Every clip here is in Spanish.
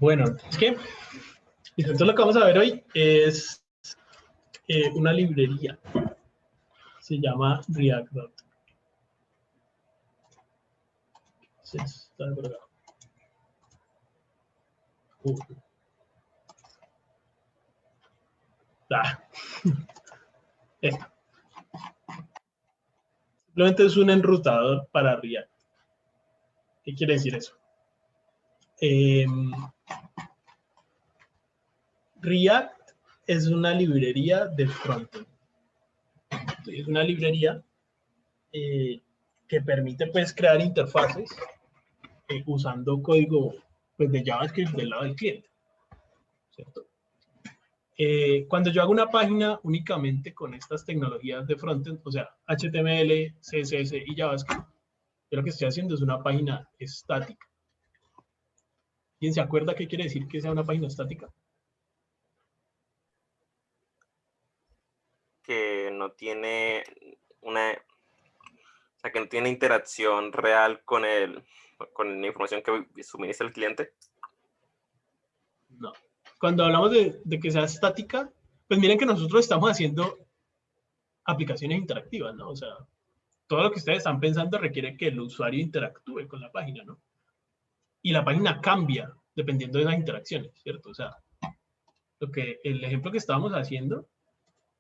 Bueno, es que entonces lo que vamos a ver hoy es una librería. Se llama React. Está por acá. Esta. Simplemente es un enrutador para React. ¿Qué quiere decir eso? React es una librería de frontend. Es una librería que permite pues crear interfaces usando código pues, de JavaScript del lado del cliente, ¿cierto? Cuando yo hago una página únicamente con estas tecnologías de frontend, o sea, HTML, CSS y JavaScript, yo lo que estoy haciendo es una página estática. ¿Quién se acuerda qué quiere decir que sea una página estática? Que no tiene que no tiene interacción real con la información que suministra el cliente. No. Cuando hablamos de que sea estática, pues miren que nosotros estamos haciendo aplicaciones interactivas, ¿no? O sea, todo lo que ustedes están pensando requiere que el usuario interactúe con la página, ¿no? Y la página cambia dependiendo de esas interacciones, ¿cierto? O sea, el ejemplo que estábamos haciendo,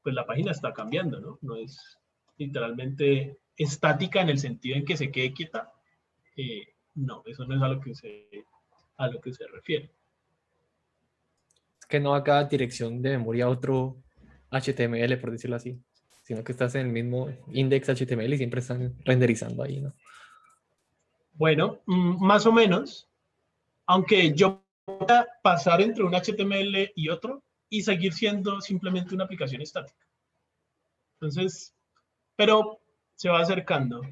pues la página está cambiando, ¿no? No es literalmente estática en el sentido en que se quede quieta. No, eso no es a lo que se refiere. Es que no a cada dirección de memoria otro HTML, por decirlo así, sino que estás en el mismo index HTML y siempre están renderizando ahí, ¿no? Bueno, más o menos, aunque yo voy a pasar entre un HTML y otro y seguir siendo simplemente una aplicación estática. Entonces, pero se va acercando,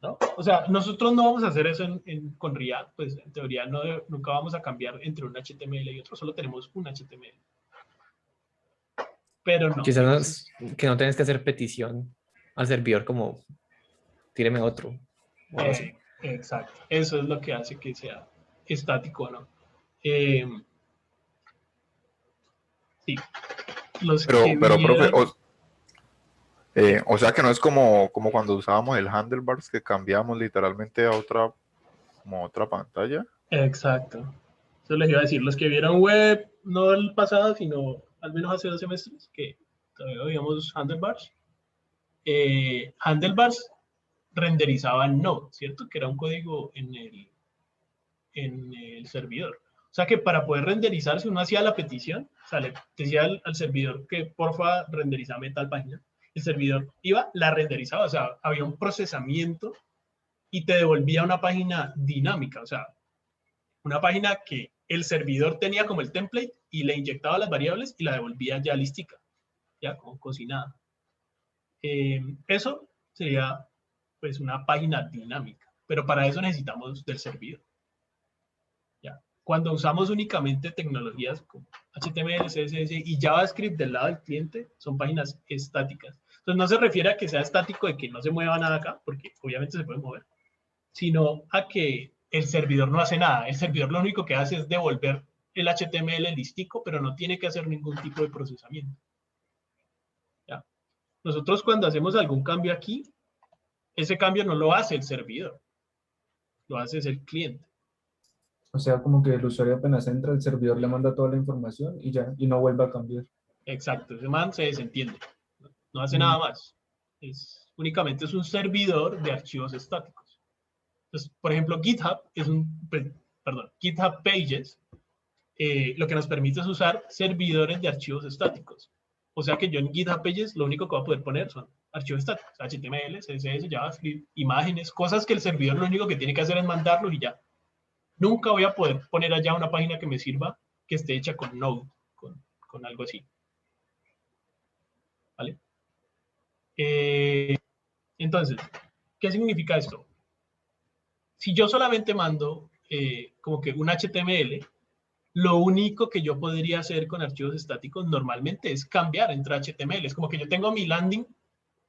¿no? O sea, nosotros no vamos a hacer eso con React, pues en teoría nunca vamos a cambiar entre un HTML y otro, solo tenemos un HTML. Pero no. Quizás que no tengas que hacer petición al servidor como tíreme otro. O algo así. Exacto. Eso es lo que hace que sea estático, ¿no? Sí. Pero profe, o sea que no es como cuando usábamos el handlebars que cambiamos literalmente a otra pantalla. Exacto. Eso les iba a decir, los que vieron web, no el pasado, sino al menos hace 2 semestres, que todavía veíamos handlebars. Handlebars renderizaban Node, ¿cierto? Que era un código en el servidor. O sea que para poder renderizar, si uno hacía la petición, o sea, le decía al servidor que porfa renderizame tal página, el servidor iba, la renderizaba, o sea, había un procesamiento y te devolvía una página dinámica, o sea, una página que el servidor tenía como el template y le inyectaba las variables y la devolvía ya listica, ya como cocinada. Eso sería pues una página dinámica, pero para eso necesitamos del servidor. ¿Ya? Cuando usamos únicamente tecnologías como HTML, CSS y JavaScript del lado del cliente, son páginas estáticas. Entonces no se refiere a que sea estático de que no se mueva nada acá, porque obviamente se puede mover, sino a que el servidor no hace nada. El servidor lo único que hace es devolver el HTML listico, pero no tiene que hacer ningún tipo de procesamiento. ¿Ya? Nosotros cuando hacemos algún cambio aquí, ese cambio no lo hace el servidor, lo hace el cliente. O sea, como que el usuario apenas entra, el servidor le manda toda la información y ya, y no vuelve a cambiar. Exacto, ese man se desentiende, no hace nada más. Únicamente es un servidor de archivos estáticos. Entonces, por ejemplo, GitHub GitHub Pages, lo que nos permite es usar servidores de archivos estáticos. O sea que yo en GitHub Pages lo único que voy a poder poner son archivos estáticos, HTML, CSS, JavaScript, imágenes, cosas que el servidor lo único que tiene que hacer es mandarlos y ya. Nunca voy a poder poner allá una página que me sirva que esté hecha con Node, con algo así. ¿Vale? Entonces, ¿qué significa esto? Si yo solamente mando como que un HTML, lo único que yo podría hacer con archivos estáticos normalmente es cambiar entre HTML. Es como que yo tengo mi landing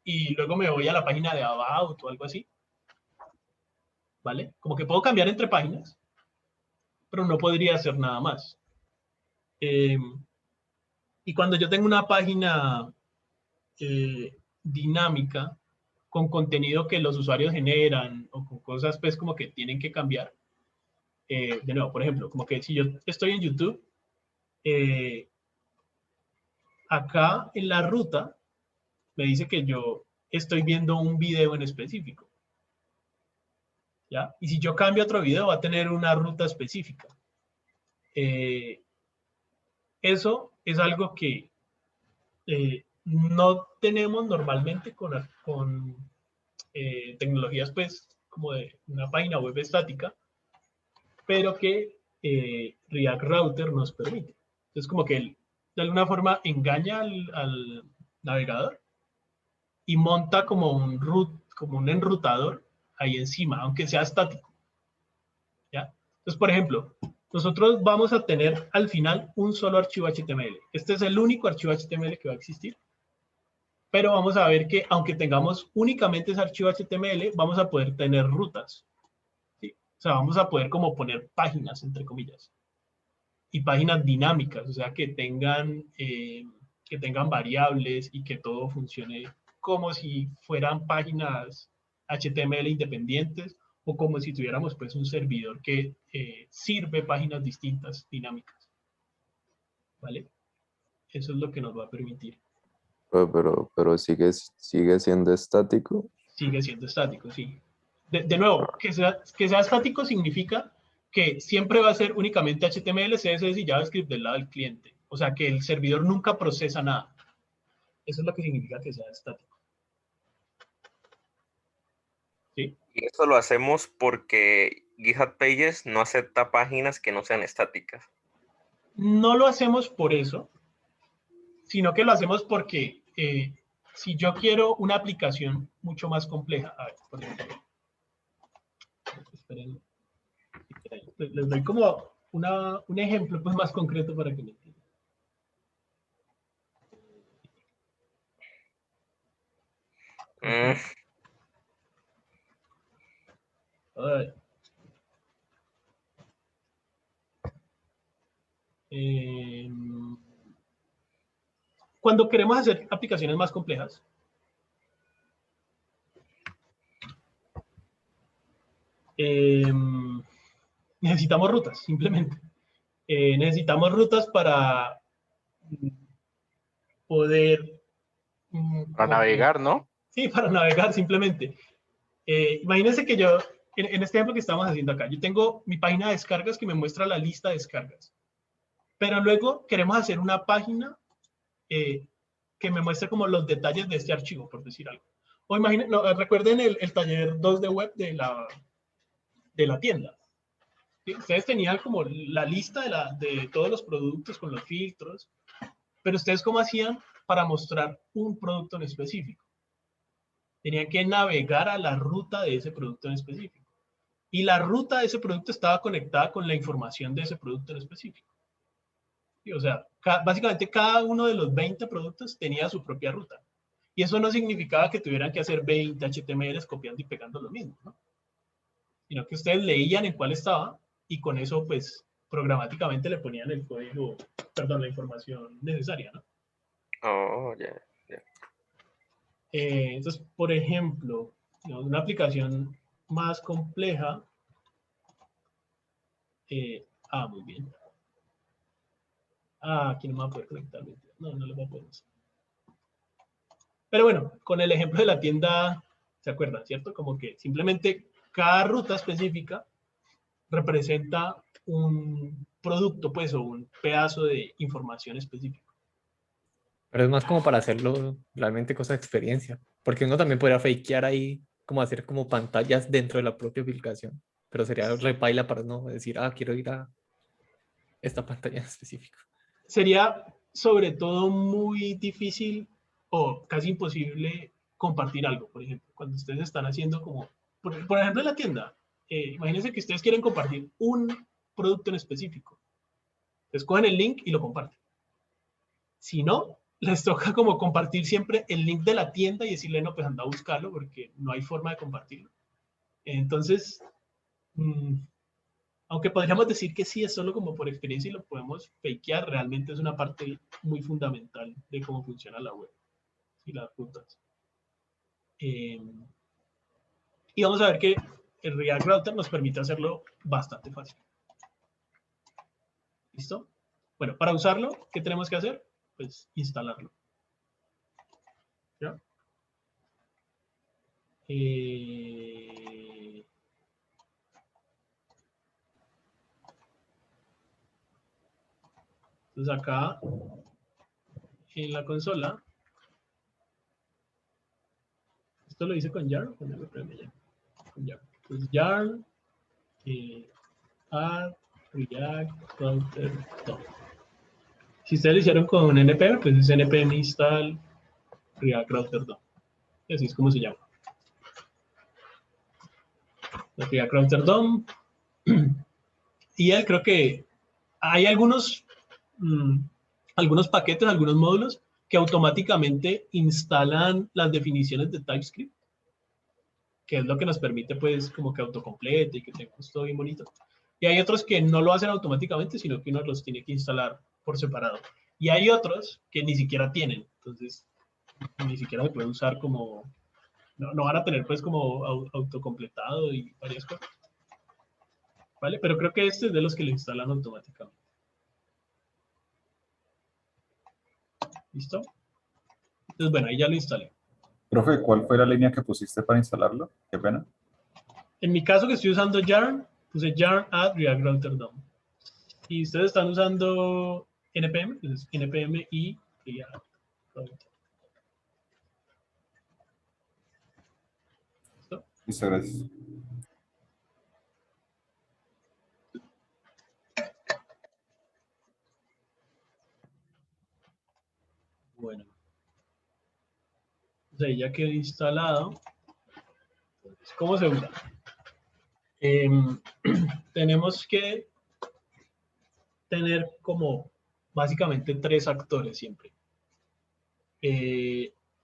y luego me voy a la página de About o algo así. ¿vale? Como que puedo cambiar entre páginas, pero no podría hacer nada más. Y cuando yo tengo una página dinámica, con contenido que los usuarios generan, o con cosas pues como que tienen que cambiar, de nuevo, por ejemplo, como que si yo estoy en YouTube, acá en la ruta me dice que yo estoy viendo un video en específico, ¿ya? Y si yo cambio a otro video, va a tener una ruta específica. Eso es algo que no tenemos normalmente con tecnologías, pues, como de una página web estática, pero que React Router nos permite. Entonces, como que él, de alguna forma, engaña al navegador y monta como un enrutador ahí encima, aunque sea estático, ¿ya? Entonces, por ejemplo, nosotros vamos a tener al final un solo archivo HTML. Este es el único archivo HTML que va a existir. Pero vamos a ver que aunque tengamos únicamente ese archivo HTML, vamos a poder tener rutas. ¿Sí? O sea, vamos a poder como poner páginas, entre comillas. Y páginas dinámicas, o sea, que tengan variables y que todo funcione como si fueran páginas HTML independientes o como si tuviéramos pues un servidor que sirve páginas distintas, dinámicas. ¿Vale? Eso es lo que nos va a permitir. Pero sigue siendo estático. Sigue siendo estático, sí. De nuevo, que sea estático significa que siempre va a ser únicamente HTML, CSS y JavaScript del lado del cliente. O sea, que el servidor nunca procesa nada. Eso es lo que significa que sea estático. ¿Sí? Y eso lo hacemos porque GitHub Pages no acepta páginas que no sean estáticas. No lo hacemos por eso, sino que lo hacemos porque si yo quiero una aplicación mucho más compleja, a ver, por ejemplo, esperen, les doy como un ejemplo pues, más concreto para que me entiendan. Cuando queremos hacer aplicaciones más complejas, necesitamos rutas, simplemente. Necesitamos rutas para poder... Para navegar, ¿no? Sí, para navegar, simplemente. Imagínense que yo, en este ejemplo que estamos haciendo acá, yo tengo mi página de descargas que me muestra la lista de descargas. Pero luego queremos hacer una página que me muestre como los detalles de este archivo, por decir algo. O imaginen, no, recuerden el taller 2 de web de la tienda. ¿Sí? Ustedes tenían como la lista de todos los productos con los filtros, pero ustedes ¿cómo hacían para mostrar un producto en específico? Tenían que navegar a la ruta de ese producto en específico. Y la ruta de ese producto estaba conectada con la información de ese producto en específico. ¿Sí? O sea, básicamente cada uno de los 20 productos tenía su propia ruta. Y eso no significaba que tuvieran que hacer 20 HTMLs copiando y pegando lo mismo, ¿no? Sino que ustedes leían en cuál estaba y con eso, pues, programáticamente le ponían el código, perdón, la información necesaria, ¿no? Oh, ya. Entonces, por ejemplo, digamos, una aplicación más compleja. Muy bien. Aquí no me va a poder conectar. No lo voy a poder hacer. Pero bueno, con el ejemplo de la tienda, ¿se acuerdan, cierto? Como que simplemente cada ruta específica representa un producto, pues, o un pedazo de información específico. Pero es más como para hacerlo realmente cosa de experiencia. Porque uno también podría fakear ahí, como hacer como pantallas dentro de la propia aplicación. Pero sería repaila para no decir, quiero ir a esta pantalla en específico. Sería sobre todo muy difícil o casi imposible compartir algo, por ejemplo. Cuando ustedes están haciendo como, por ejemplo en la tienda, imagínense que ustedes quieren compartir un producto en específico. Entonces cogen el link y lo comparten. Si no, les toca como compartir siempre el link de la tienda y decirle, no, pues anda a buscarlo porque no hay forma de compartirlo. Entonces, aunque podríamos decir que sí, es solo como por experiencia y lo podemos fakear, realmente es una parte muy fundamental de cómo funciona la web y las rutas. Y vamos a ver que el React Router nos permite hacerlo bastante fácil. ¿Listo? Bueno, para usarlo, ¿qué tenemos que hacer? Pues instalarlo. ¿Ya? Entonces acá en la consola, esto lo hice con yarn, con yarn. Entonces yarn add react router DOM. Si ustedes lo hicieron con npm, pues es npm install react router DOM. Y así es como se llama. React router DOM. Y él creo que hay algunos paquetes, algunos módulos que automáticamente instalan las definiciones de TypeScript, que es lo que nos permite pues como que autocomplete y que tengamos todo bien bonito. Y hay otros que no lo hacen automáticamente, sino que uno los tiene que instalar por separado. Y hay otros que ni siquiera tienen, entonces ni siquiera se puede usar como, no van a tener pues como autocompletado y varias cosas. ¿Vale? Pero creo que este es de los que lo instalan automáticamente. ¿Listo? Entonces, bueno, ahí ya lo instalé. Profe, ¿cuál fue la línea que pusiste para instalarlo? Qué pena. En mi caso que estoy usando yarn, puse yarn add react router DOM. Si ustedes están usando npm, pues npm y react router. ¿Listo? Listo, gracias. Bueno. Entonces ahí ya quedó instalado. Entonces, ¿cómo se usa? Tenemos que tener como básicamente 3 actores siempre.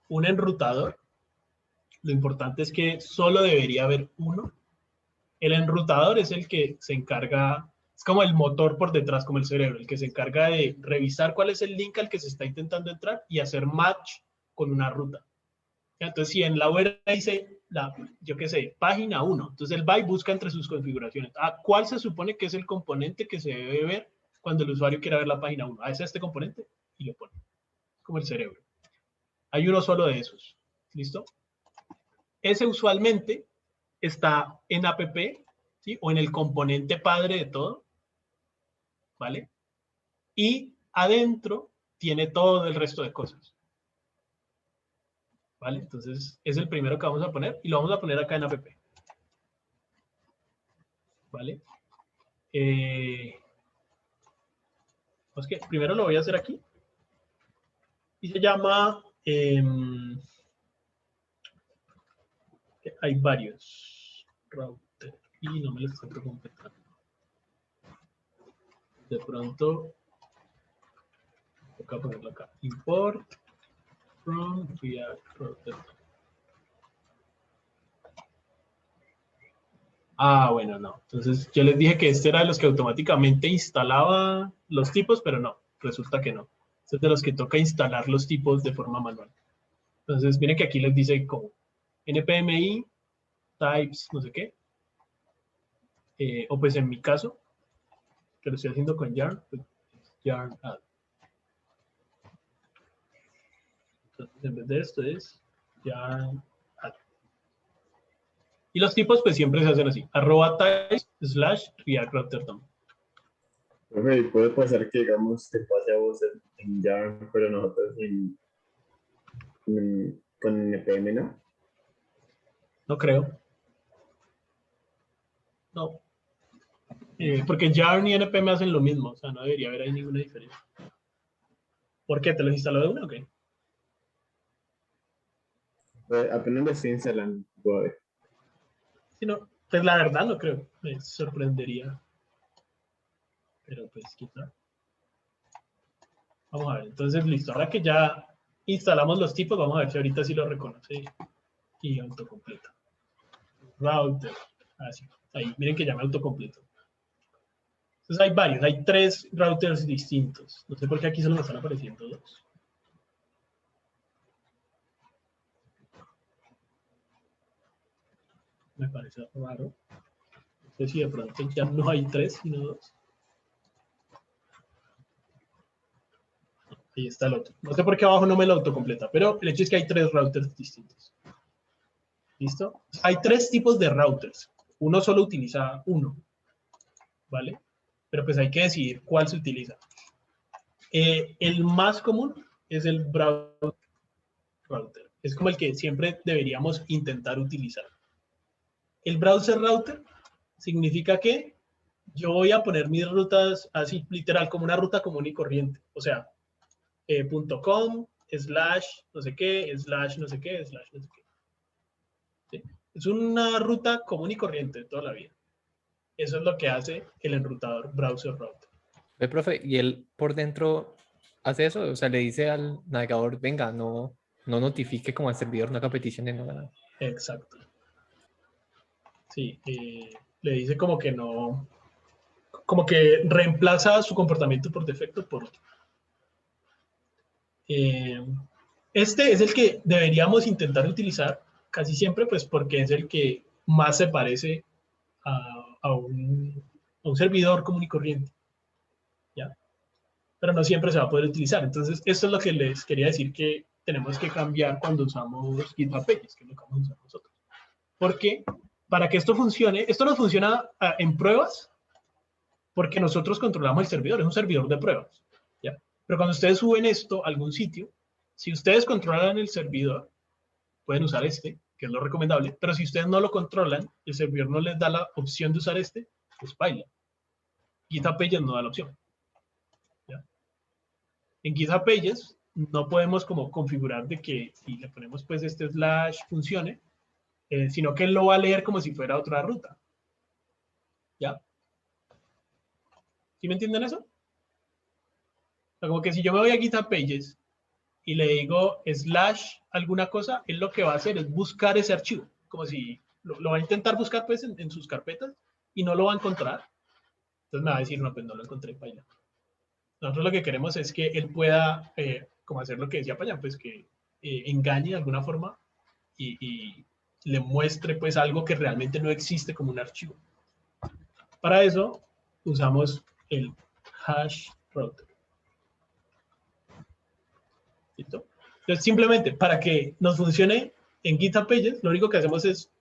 Un enrutador. Lo importante es que solo debería haber uno. El enrutador es el que se encarga, es como el motor por detrás, como el cerebro, el que se encarga de revisar cuál es el link al que se está intentando entrar y hacer match con una ruta. Entonces, si en la URL dice, yo qué sé, página 1, entonces él va y busca entre sus configuraciones. ¿Cuál se supone que es el componente que se debe ver cuando el usuario quiera ver la página 1? ¿Es este componente? Y lo pone. Como el cerebro. Hay uno solo de esos. ¿Listo? Ese usualmente está en app, ¿sí? O en el componente padre de todo. ¿Vale? Y adentro tiene todo el resto de cosas. ¿Vale? Entonces, es el primero que vamos a poner y lo vamos a poner acá en app. ¿Vale? Pues que primero lo voy a hacer aquí. Y se llama... hay varios router y no me lo estoy completando. De pronto, toca ponerlo acá. Import from React router. Bueno, no. Entonces yo les dije que este era de los que automáticamente instalaba los tipos, pero no, resulta que no. Este es de los que toca instalar los tipos de forma manual. Entonces miren que aquí les dice como npmi, types, no sé qué. O pues en mi caso, que lo estoy haciendo con yarn, pues yarn add. Entonces en vez de esto es yarn add. Y los tipos pues siempre se hacen así, @types/react router DOM. Profe, ¿puede pasar que digamos te pase a vos en yarn, pero nosotros con npm no? No creo. No. Porque yarn y npm hacen lo mismo, o sea, no debería haber ahí ninguna diferencia. ¿Por qué? ¿Te los instaló de una o qué? Apenas lo estoy instalando. Si no, pues la verdad no creo. Me sorprendería. Pero pues quizá. Vamos a ver, entonces listo. Ahora que ya instalamos los tipos, vamos a ver si ahorita sí lo reconoce y autocompleta. Router. Así. Ahí, miren que ya me autocompleto. Entonces hay varios, hay 3 routers distintos. No sé por qué aquí solo me están apareciendo 2. Me parece raro. No sé si de pronto ya no hay 3, sino 2. Ahí está el otro. No sé por qué abajo no me lo autocompleta, pero el hecho es que hay 3 routers distintos. ¿Listo? Hay 3 tipos de routers. Uno solo utiliza uno, ¿vale? Pero pues hay que decidir cuál se utiliza. El más común es el browser router. Es como el que siempre deberíamos intentar utilizar. El browser router significa que yo voy a poner mis rutas así, literal, como una ruta común y corriente. O sea, .com, / no sé qué, / no sé qué, / no sé qué. ¿Sí? Es una ruta común y corriente de toda la vida. Eso es lo que hace el enrutador browser router. Profe, ¿y él por dentro hace eso? O sea, le dice al navegador, venga, no notifique como al servidor, no haga petición de nada. Exacto. Sí, le dice como que no, como que reemplaza su comportamiento por defecto por otro. Este es el que deberíamos intentar utilizar casi siempre, pues porque es el que más se parece a un servidor común y corriente. ¿Ya? Pero no siempre se va a poder utilizar. Entonces, esto es lo que les quería decir que tenemos que cambiar cuando usamos GitHub Pages, que es lo que vamos a usar nosotros. Porque para que esto funcione, esto no funciona en pruebas, porque nosotros controlamos el servidor, es un servidor de pruebas. ¿Ya? Pero cuando ustedes suben esto a algún sitio, si ustedes controlan el servidor, pueden usar este, que es lo recomendable, pero si ustedes no lo controlan, el servidor no les da la opción de usar este, pues baila. GitHub Pages no da la opción. ¿Ya? En GitHub Pages no podemos como configurar de que si le ponemos pues este / funcione, sino que él lo va a leer como si fuera otra ruta. ¿Ya? ¿Sí me entienden eso? O sea, como que si yo me voy a GitHub Pages y le digo / alguna cosa, él lo que va a hacer es buscar ese archivo, como si lo va a intentar buscar pues en sus carpetas y no lo va a encontrar. Entonces me va a decir, no, pues no lo encontré, paila. Nosotros lo que queremos es que él pueda, como hacer lo que decía Payán, pues que engañe de alguna forma y le muestre pues algo que realmente no existe como un archivo. Para eso usamos el hash router. ¿Listo? Entonces simplemente para que nos funcione en GitHub Pages, lo único que hacemos es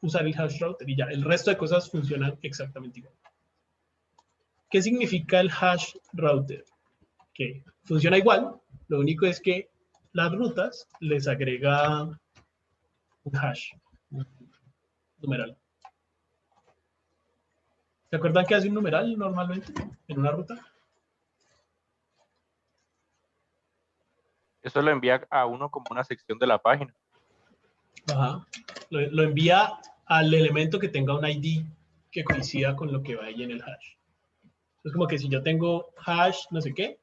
usar el hash router y ya, el resto de cosas funcionan exactamente igual. ¿Qué significa el hash router? Que funciona igual, lo único es que las rutas les agrega un hash, un numeral. ¿Se acuerdan que hace un numeral normalmente en una ruta? Eso lo envía a uno como una sección de la página. Ajá. Lo envía al elemento que tenga un ID que coincida con lo que va ahí en el hash. Es como que si yo tengo hash no sé qué,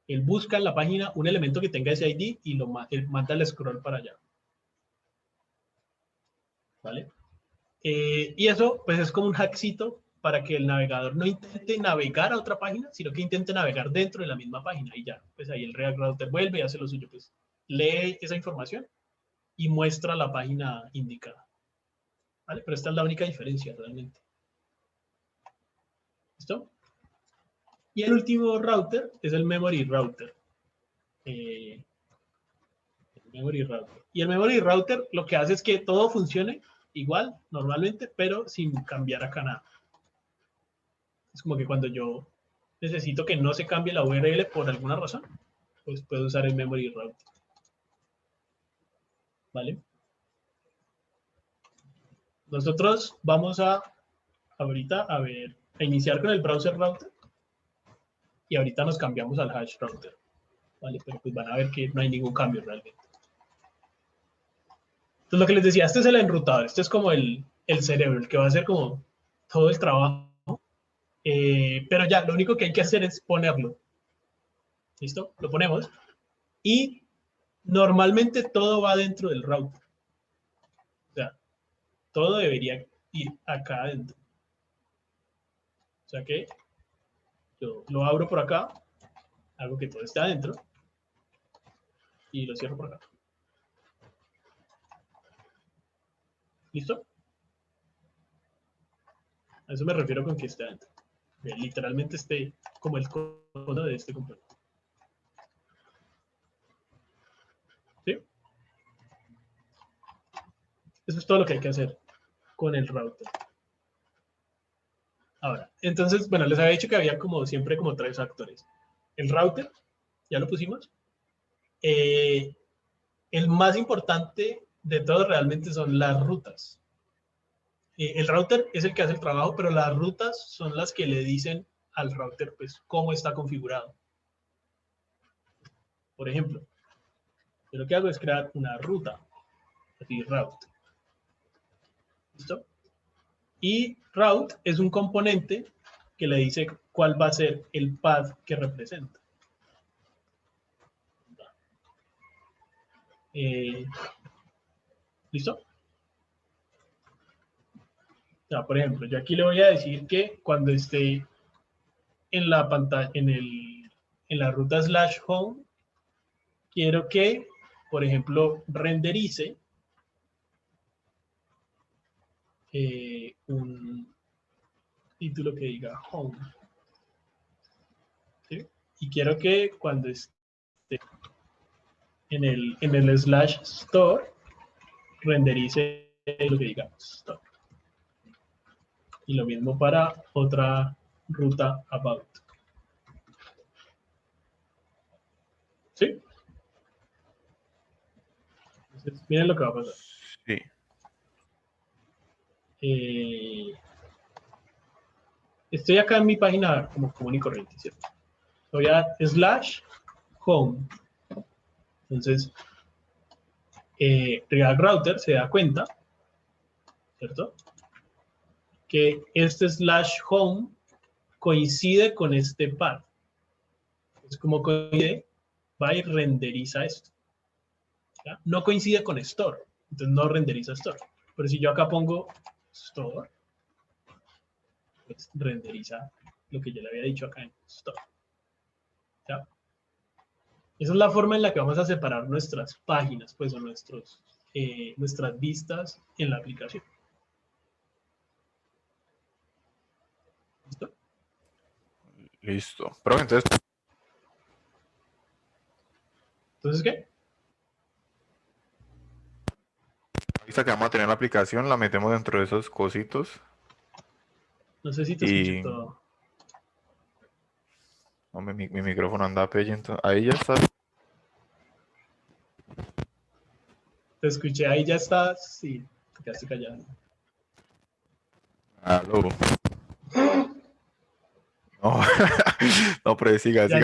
él busca en la página un elemento que tenga ese ID y él manda el scroll para allá. ¿Vale? Y eso pues es como un hackcito para que el navegador no intente navegar a otra página, sino que intente navegar dentro de la misma página y ya, pues ahí el React Router vuelve y hace lo suyo, pues lee esa información y muestra la página indicada. ¿Vale? Pero esta es la única diferencia realmente. ¿Listo? Y el último router es el Memory Router. El Memory Router. Y el Memory Router lo que hace es que todo funcione igual, normalmente, pero sin cambiar acá nada. Es como que cuando yo necesito que no se cambie la URL por alguna razón, pues puedo usar el Memory Router. ¿Vale? Nosotros vamos ahorita a iniciar con el Browser Router y ahorita nos cambiamos al Hash Router. ¿Vale? Pero pues van a ver que no hay ningún cambio realmente. Entonces lo que les decía, este es el enrutador, este es como el cerebro, el que va a hacer como todo el trabajo. Pero ya, lo único que hay que hacer es ponerlo. ¿Listo? Lo ponemos. Y normalmente todo va dentro del router. O sea, todo debería y acá adentro. O sea que yo lo abro por acá, hago que todo esté adentro y lo cierro por acá. ¿Listo? A eso me refiero con que esté adentro. Que literalmente esté como el cono de este componente. ¿Sí? Eso es todo lo que hay que hacer con el router. Ahora, entonces, bueno, les había dicho que había como siempre como 3 actores. El router, ya lo pusimos. El más importante de todos realmente son las rutas. El router es el que hace el trabajo, pero las rutas son las que le dicen al router pues cómo está configurado. Por ejemplo, yo lo que hago es crear una ruta, así route. ¿Listo? Y route es un componente que le dice cuál va a ser el path que representa. ¿Listo? Ya, por ejemplo, yo aquí le voy a decir que cuando esté en la pantalla, en la ruta /home, quiero que, por ejemplo, renderice un título que diga home. ¿Sí? Y quiero que cuando esté en el /store, renderice lo que diga store. Y lo mismo para otra ruta about. ¿Sí? Entonces, miren lo que va a pasar. Sí. Estoy acá en mi página como común y corriente, ¿cierto? Voy a /home. Entonces, Real Router se da cuenta, ¿cierto? Que este /home coincide con este path. Es como coincide, va y renderiza esto. ¿Ya? No coincide con store, entonces no renderiza store. Pero si yo acá pongo store, pues renderiza lo que yo le había dicho acá en store. ¿Ya? Esa es la forma en la que vamos a separar nuestras páginas, pues, o nuestras vistas en la aplicación. ¿Listo? Listo. Pero entonces, Entonces, ¿qué? la vista que vamos a tener en la aplicación la metemos dentro de esos cositos. No sé si te escuché todo. Hombre, mi micrófono anda pelle, entonces ahí ya está. Te escuché, ahí ya estás. Sí, te quedaste callado. Aló. No, no, pero siga, Ya.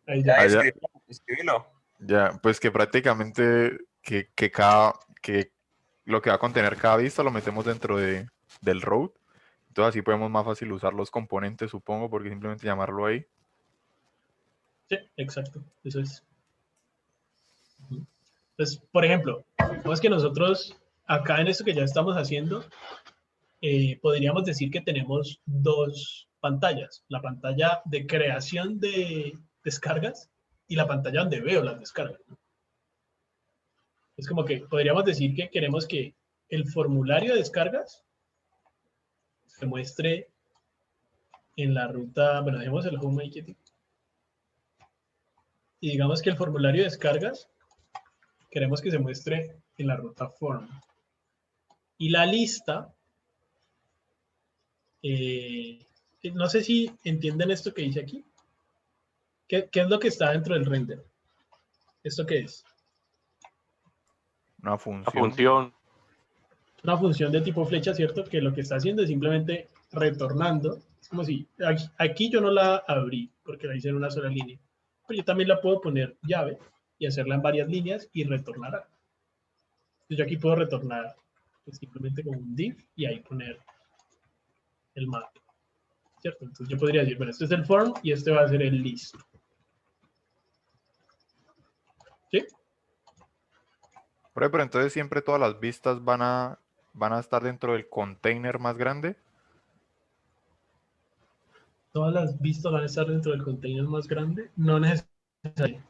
Ahí ya. Ya, Allá. escríbelo. Ya, pues que prácticamente que lo que va a contener cada vista lo metemos dentro del route. Entonces así podemos más fácil usar los componentes, supongo, porque simplemente llamarlo ahí. Sí, exacto. Eso es. Entonces, por ejemplo, vemos que nosotros acá en esto que ya estamos haciendo, podríamos decir que tenemos 2 pantallas. La pantalla de creación de descargas y la pantalla donde veo las descargas. Es como que podríamos decir que queremos que el formulario de descargas se muestre en la ruta, bueno, dejemos el home ahí quietito. Y digamos que el formulario de descargas queremos que se muestre en la ruta form. Y la lista, no sé si entienden esto que dice aquí. ¿Qué es lo que está dentro del render? ¿Esto qué es? Una La función. función. Una función de tipo flecha, ¿cierto? Que lo que está haciendo es simplemente retornando. Es como si, aquí yo no la abrí porque la hice en una sola línea. Pero yo también la puedo poner llave y hacerla en varias líneas y retornará. Entonces yo aquí puedo retornar pues, simplemente con un div y ahí poner el map. ¿Cierto? Entonces yo podría decir, bueno, este es el form y este va a ser el list. ¿Sí? Pero entonces siempre todas las vistas van a van a estar dentro del container más grande. Todas las vistas van a estar dentro del container más grande. No necesariamente.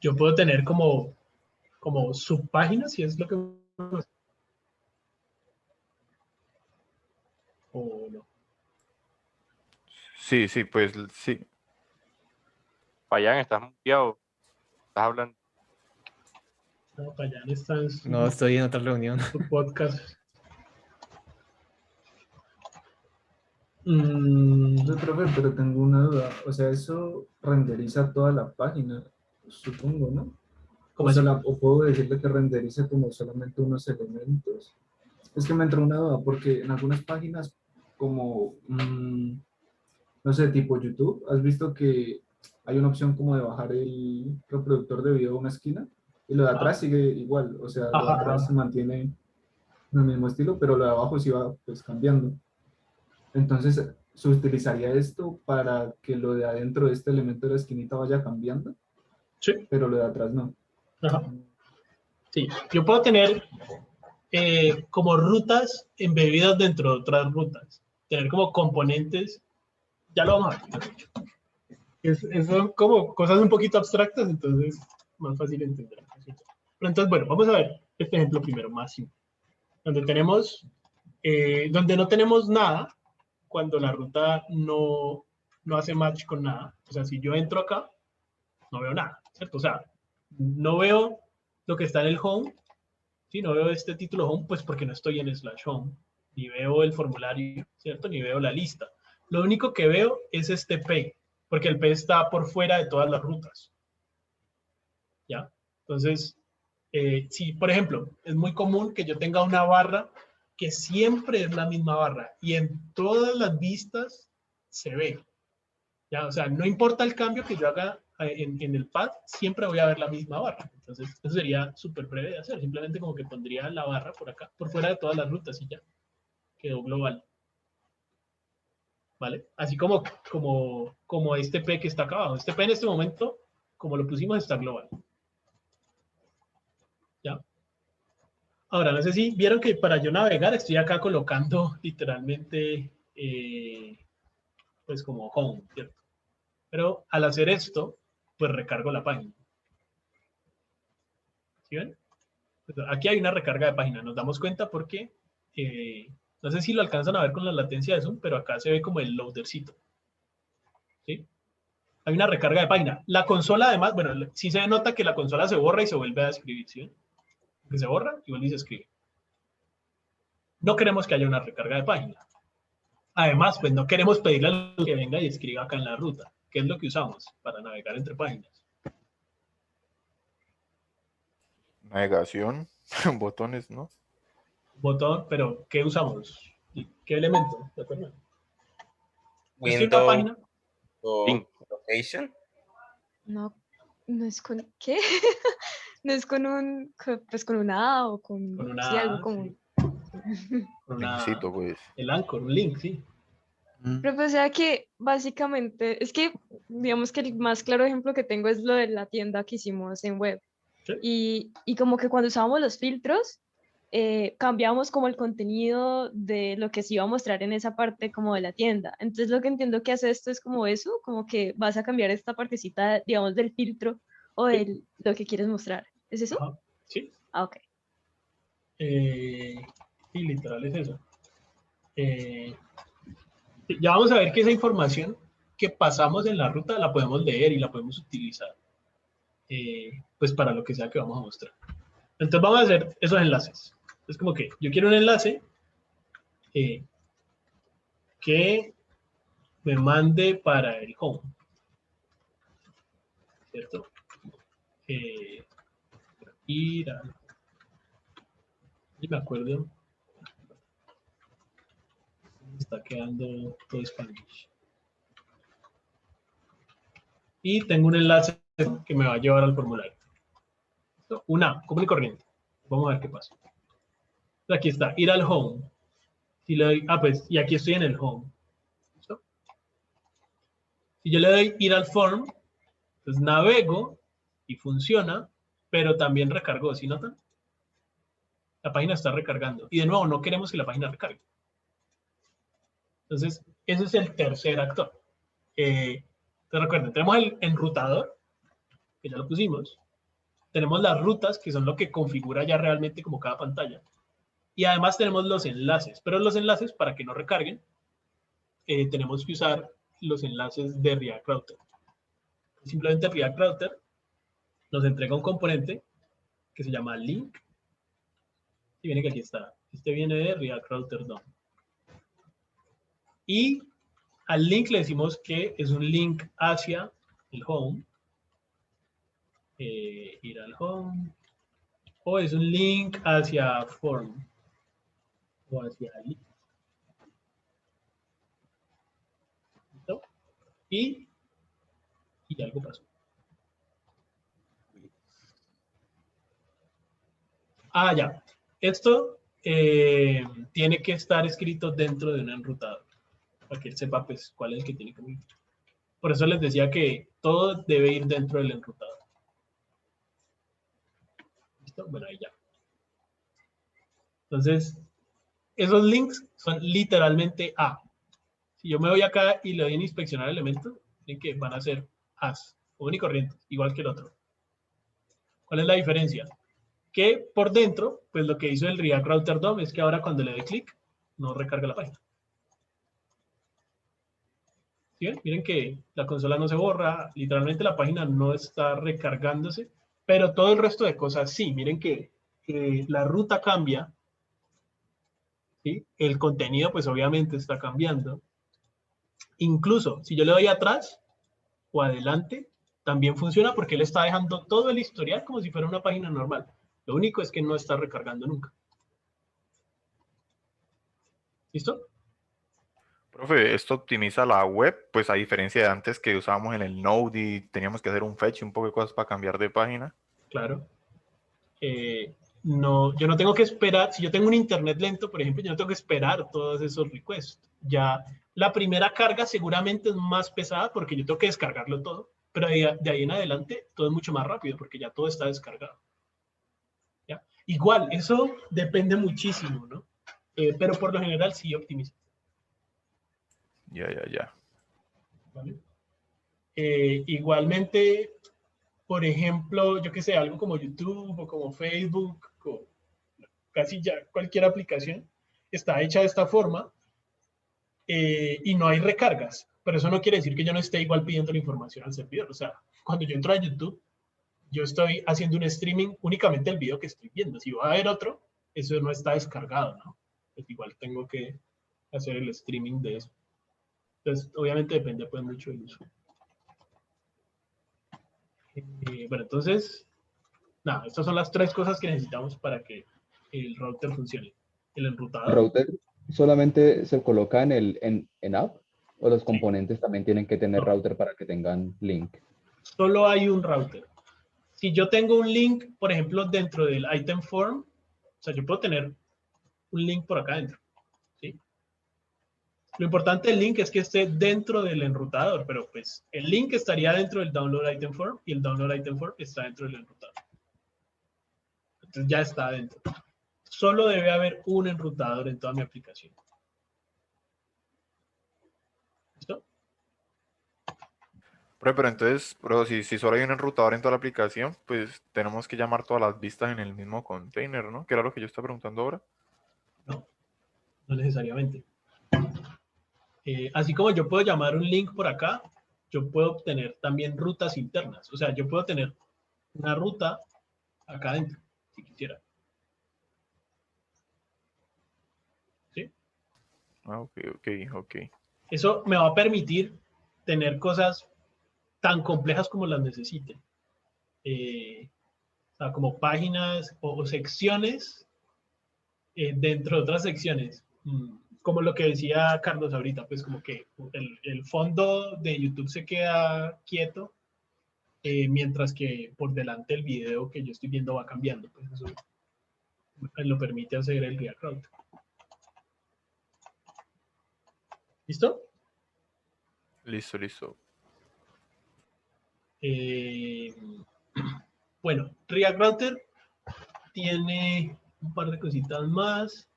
Yo puedo tener como subpáginas, si es lo que... O no. Sí, sí, pues sí. Payán, estás muteado. Estás hablando. No, para allá está en su, No, estoy en otra reunión. su podcast. Mm, No, profe, pero tengo una duda. O sea, eso renderiza toda la página, supongo, ¿no? ¿Cómo O, así? o puedo decirle que renderiza como solamente unos elementos. Es que me entró una duda, porque en algunas páginas, como, no sé, tipo YouTube, has visto que hay una opción como de bajar el reproductor de video a una esquina y lo de atrás sigue igual. O sea, lo de atrás se mantiene en el mismo estilo, pero lo de abajo sí va pues cambiando. Entonces, ¿se utilizaría esto para que lo de adentro de este elemento de la esquinita vaya cambiando? Sí. Pero lo de atrás no. Ajá. Sí, yo puedo tener como rutas embebidas dentro de otras rutas. Tener como componentes, ya lo vamos a ver. Son como cosas un poquito abstractas, entonces más fácil de entender. Pero entonces, bueno, vamos a ver este ejemplo primero, más simple. Donde tenemos, donde no tenemos nada, cuando la ruta no hace match con nada. O sea, si yo entro acá, no veo nada, ¿cierto? O sea, no veo lo que está en el home, ¿sí? No veo este título home, pues porque no estoy en /home, ni veo el formulario, ¿cierto? Ni veo la lista. Lo único que veo es este P, porque el P está por fuera de todas las rutas, ¿ya? Entonces, si, por ejemplo, es muy común que yo tenga una barra que siempre es la misma barra y en todas las vistas se ve, ¿ya? O sea, no importa el cambio que yo haga en el pad, siempre voy a ver la misma barra. Entonces, eso sería súper breve de hacer. Simplemente como que pondría la barra por acá, por fuera de todas las rutas y ya. Quedó global. ¿Vale? Así como este P que está acá abajo. Este P en este momento, como lo pusimos, está global. ¿Ya? Ahora, no sé si vieron que para yo navegar estoy acá colocando literalmente pues como home, ¿cierto? Pero al hacer esto, pues recargo la página. ¿Sí ven? Pues aquí hay una recarga de página. Nos damos cuenta porque, no sé si lo alcanzan a ver con la latencia de Zoom, pero acá se ve como el loadercito. ¿Sí? Hay una recarga de página. La consola además, bueno, sí se nota que la consola se borra y se vuelve a escribir, ¿sí? Que se borra y vuelve y se escribe. No queremos que haya una recarga de página. Además, pues no queremos pedirle al que venga y escriba acá en la ruta, que es lo que usamos para navegar entre páginas. Navegación, botones, ¿no? Botón, pero ¿qué usamos? ¿Qué elemento? ¿De acuerdo? Estoy en una Window página. o Link. location. No, no es con, ¿qué? No es con pues con una A o Con una sí, algo A, como. sí. Con una, Linkcito, pues. el anchor, un link, sí. Pero pues, o sea que básicamente, es que digamos que el más claro ejemplo que tengo es lo de la tienda que hicimos en web. Sí. Y como que cuando usábamos los filtros, cambiábamos como el contenido de lo que se iba a mostrar en esa parte como de la tienda. Entonces lo que entiendo que hace esto es como eso, como que vas a cambiar esta partecita, digamos, del filtro o de lo que quieres mostrar. ¿Es eso? Ajá, sí. Ah, ok. Sí, literal es eso. Ya vamos a ver que esa información que pasamos en la ruta la podemos leer y la podemos utilizar pues para lo que sea que vamos a mostrar. Entonces vamos a hacer esos enlaces. Es como que yo quiero un enlace que me mande para el home. ¿Cierto? Ir a... Y me acuerdo. Me está quedando todo Spanish. Y tengo un enlace que me va a llevar al formulario. Una, común y corriente. Vamos a ver qué pasa. Aquí está, ir al home. Si le doy, pues, y aquí estoy en el home. ¿Listo? Si yo le doy ir al form, pues navego y funciona, pero también recargó, ¿sí notan? La página está recargando. Y de nuevo, no queremos que la página recargue. Entonces, ese es el tercer actor. Entonces recuerden, tenemos el enrutador, que ya lo pusimos. Tenemos las rutas, que son lo que configura ya realmente como cada pantalla. Y además tenemos los enlaces. Pero los enlaces, para que no recarguen, tenemos que usar los enlaces de React Router. Simplemente React Router nos entrega un componente que se llama link. Y viene que aquí está. Este viene de React Router DOM. Y al link le decimos que es un link hacia el home. Ir al home. O es un link hacia form. O hacia link. ¿Listo? Y algo pasó. Ah, ya. Esto tiene que estar escrito dentro de un enrutador. Para que él sepa pues, cuál es el que tiene que ir. Por eso les decía que todo debe ir dentro del enrutador. ¿Listo? Bueno, ahí ya. Entonces, esos links son literalmente A. Si yo me voy acá y le doy a inspeccionar elementos, miren que van a ser As, común y corriente, igual que el otro. ¿Cuál es la diferencia? Que por dentro, pues lo que hizo el React Router DOM es que ahora cuando le doy clic, no recarga la página. ¿Sí ven? Miren que la consola no se borra, literalmente la página no está recargándose, pero todo el resto de cosas sí. Miren que la ruta cambia, ¿sí? El contenido pues obviamente está cambiando. Incluso si yo le doy atrás o adelante, también funciona porque él está dejando todo el historial como si fuera una página normal. Lo único es que no está recargando nunca. ¿Listo? Profe, esto optimiza la web, pues a diferencia de antes que usábamos en el Node y teníamos que hacer un fetch y un poco de cosas para cambiar de página. Claro. No, yo no tengo que esperar, si yo tengo un internet lento, por ejemplo, yo no tengo que esperar todos esos requests. Ya la primera carga seguramente es más pesada porque yo tengo que descargarlo todo, pero de ahí en adelante todo es mucho más rápido porque ya todo está descargado. ¿Ya? Igual, eso depende muchísimo, ¿no? Pero por lo general sí optimiza. Ya. ¿Vale? Igualmente, por ejemplo, yo que sé, algo como YouTube o como Facebook, o casi ya cualquier aplicación está hecha de esta forma y no hay recargas. Pero eso no quiere decir que yo no esté igual pidiendo la información al servidor. O sea, cuando yo entro a YouTube, yo estoy haciendo un streaming únicamente del video que estoy viendo. Si va a haber otro, eso no está descargado, ¿no? Pues igual tengo que hacer el streaming de eso. Entonces, obviamente depende pues mucho del uso. Bueno, entonces, nada, estas son las tres cosas que necesitamos para que el router funcione. El enrutador. ¿El router solamente se coloca en app o los componentes también tienen que tener router para que tengan link? Solo hay un router. Si yo tengo un link, por ejemplo, dentro del item form, o sea, yo puedo tener un link por acá dentro. ¿Sí? Lo importante del link es que esté dentro del enrutador, pero pues el link estaría dentro del download item form y el download item form está dentro del enrutador. Entonces ya está dentro. Solo debe haber un enrutador en toda mi aplicación. ¿Listo? Pero entonces, si solo hay un enrutador en toda la aplicación, pues tenemos que llamar todas las vistas en el mismo container, ¿no? Que era lo que yo estaba preguntando ahora. No necesariamente. Así como yo puedo llamar un link por acá, yo puedo obtener también rutas internas. O sea, yo puedo tener una ruta acá adentro, si quisiera. ¿Sí? Ah, ok. Eso me va a permitir tener cosas tan complejas como las necesite. O sea, como páginas o secciones dentro de otras secciones. Como lo que decía Carlos ahorita, pues como que el fondo de YouTube se queda quieto, mientras que por delante el video que yo estoy viendo va cambiando. Pues eso lo permite hacer el React Router. ¿Listo? Listo. Bueno, React Router tiene un par de cositas más.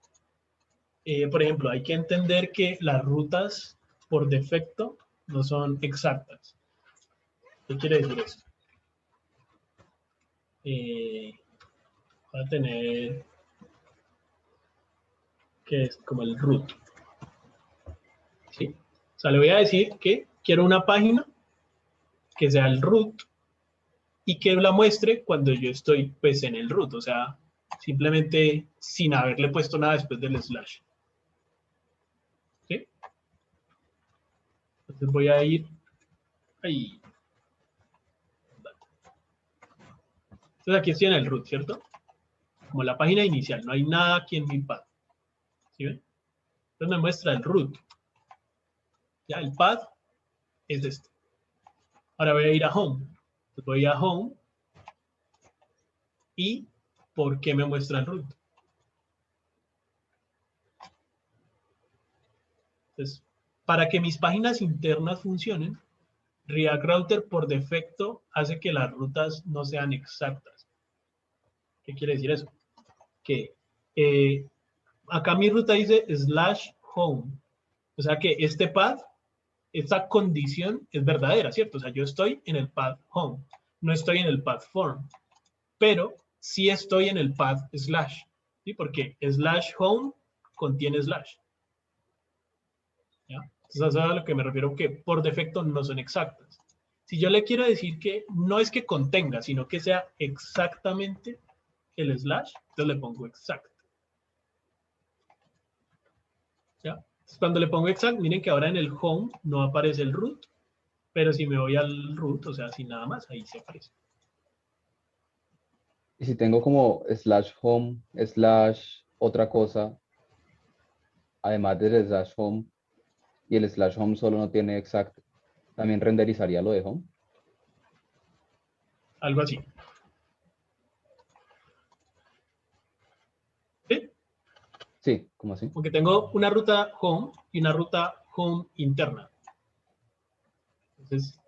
Por ejemplo, hay que entender que las rutas por defecto no son exactas. ¿Qué quiere decir eso? Va a tener que es como el root. ¿Sí? O sea, le voy a decir que quiero una página que sea el root y que la muestre cuando yo estoy pues en el root, o sea, simplemente sin haberle puesto nada después del slash. ¿Sí? Entonces voy a ir ahí. Entonces aquí estoy en el root, ¿cierto? Como la página inicial, no hay nada aquí en mi path. ¿Sí ven? Entonces me muestra el root. Ya, el path es este. Ahora voy a ir a home. Entonces voy a home. ¿Y por qué me muestra el root? Entonces, para que mis páginas internas funcionen, React Router por defecto hace que las rutas no sean exactas. ¿Qué quiere decir eso? Que acá mi ruta dice /home. O sea que este path, esta condición es verdadera, ¿cierto? O sea, yo estoy en el path home, no estoy en el path form, pero sí estoy en el path slash, ¿sí? Porque /home contiene slash. ¿Ya? Entonces, eso es a lo que me refiero, que por defecto no son exactas. Si yo le quiero decir que no es que contenga, sino que sea exactamente el slash, entonces le pongo exact. ¿Ya? Entonces, cuando le pongo exact, miren que ahora en el home no aparece el root, pero si me voy al root, o sea, sin nada más, ahí se aparece. Y si tengo como /home, otra cosa, además del /home, y el /home solo no tiene exact, ¿también renderizaría lo de home? Algo así. ¿Sí? Sí, ¿cómo así? Porque tengo una ruta home y una ruta home interna. Entonces,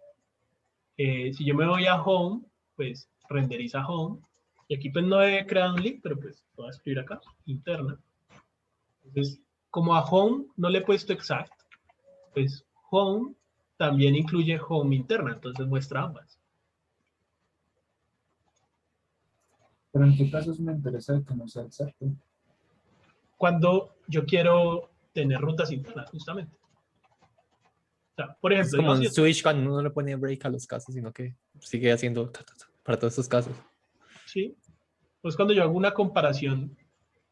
si yo me voy a home, pues renderiza home. Y aquí pues no he creado un link, pero pues lo voy a escribir acá, interna. Entonces, como a home no le he puesto exact, pues home también incluye home interna, entonces muestra ambas. Pero en qué casos me interesa que no sea exacto. Cuando yo quiero tener rutas internas, justamente. O sea, por Es ejemplo, como digamos, un switch cuando uno no le pone break a los casos, sino que sigue haciendo para todos estos casos. sí, pues cuando yo hago una comparación,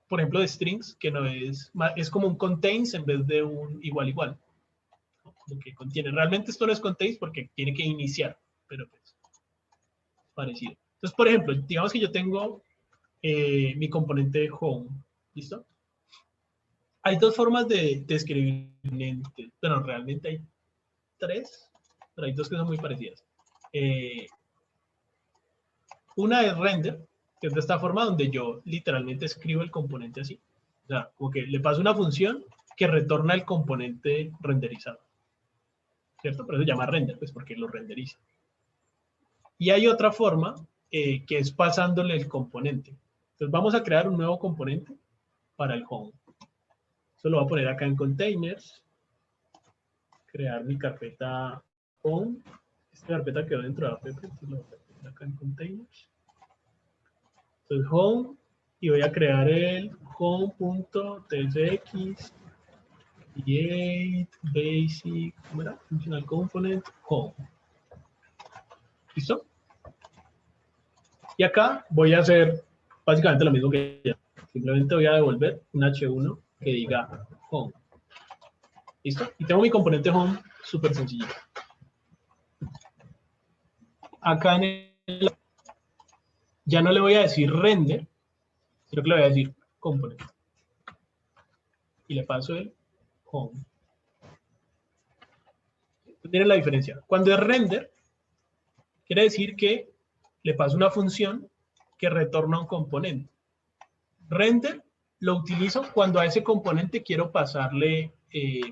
por ejemplo, de strings, que no es como un contains en vez de un igual igual. Lo que contiene. Realmente esto no es contains porque tiene que iniciar, pero pues parecido. Entonces, por ejemplo, digamos que yo tengo mi componente home, ¿listo? Hay dos formas de escribir, bueno, realmente hay tres, pero hay dos que son muy parecidas. Una es render, que es de esta forma donde yo literalmente escribo el componente así. O sea, como que le paso una función que retorna el componente renderizado. ¿Cierto? Por eso se llama render, pues porque lo renderiza. Y hay otra forma que es pasándole el componente. Entonces vamos a crear un nuevo componente para el home. Eso lo voy a poner acá en containers. Crear mi carpeta home. Esta carpeta quedó dentro de app, entonces lo voy a poner acá en containers. Entonces home, y voy a crear el home.tsx create basic, ¿cómo era? Functional component home. ¿Listo? Y acá voy a hacer básicamente lo mismo que ya. Simplemente voy a devolver un H1 que diga home. ¿Listo? Y tengo mi componente home súper sencillo. Acá en el... ya no le voy a decir render, sino que le voy a decir component. Y le paso el home. Miren la diferencia. Cuando es render, quiere decir que le paso una función que retorna un componente. Render lo utilizo cuando a ese componente quiero pasarle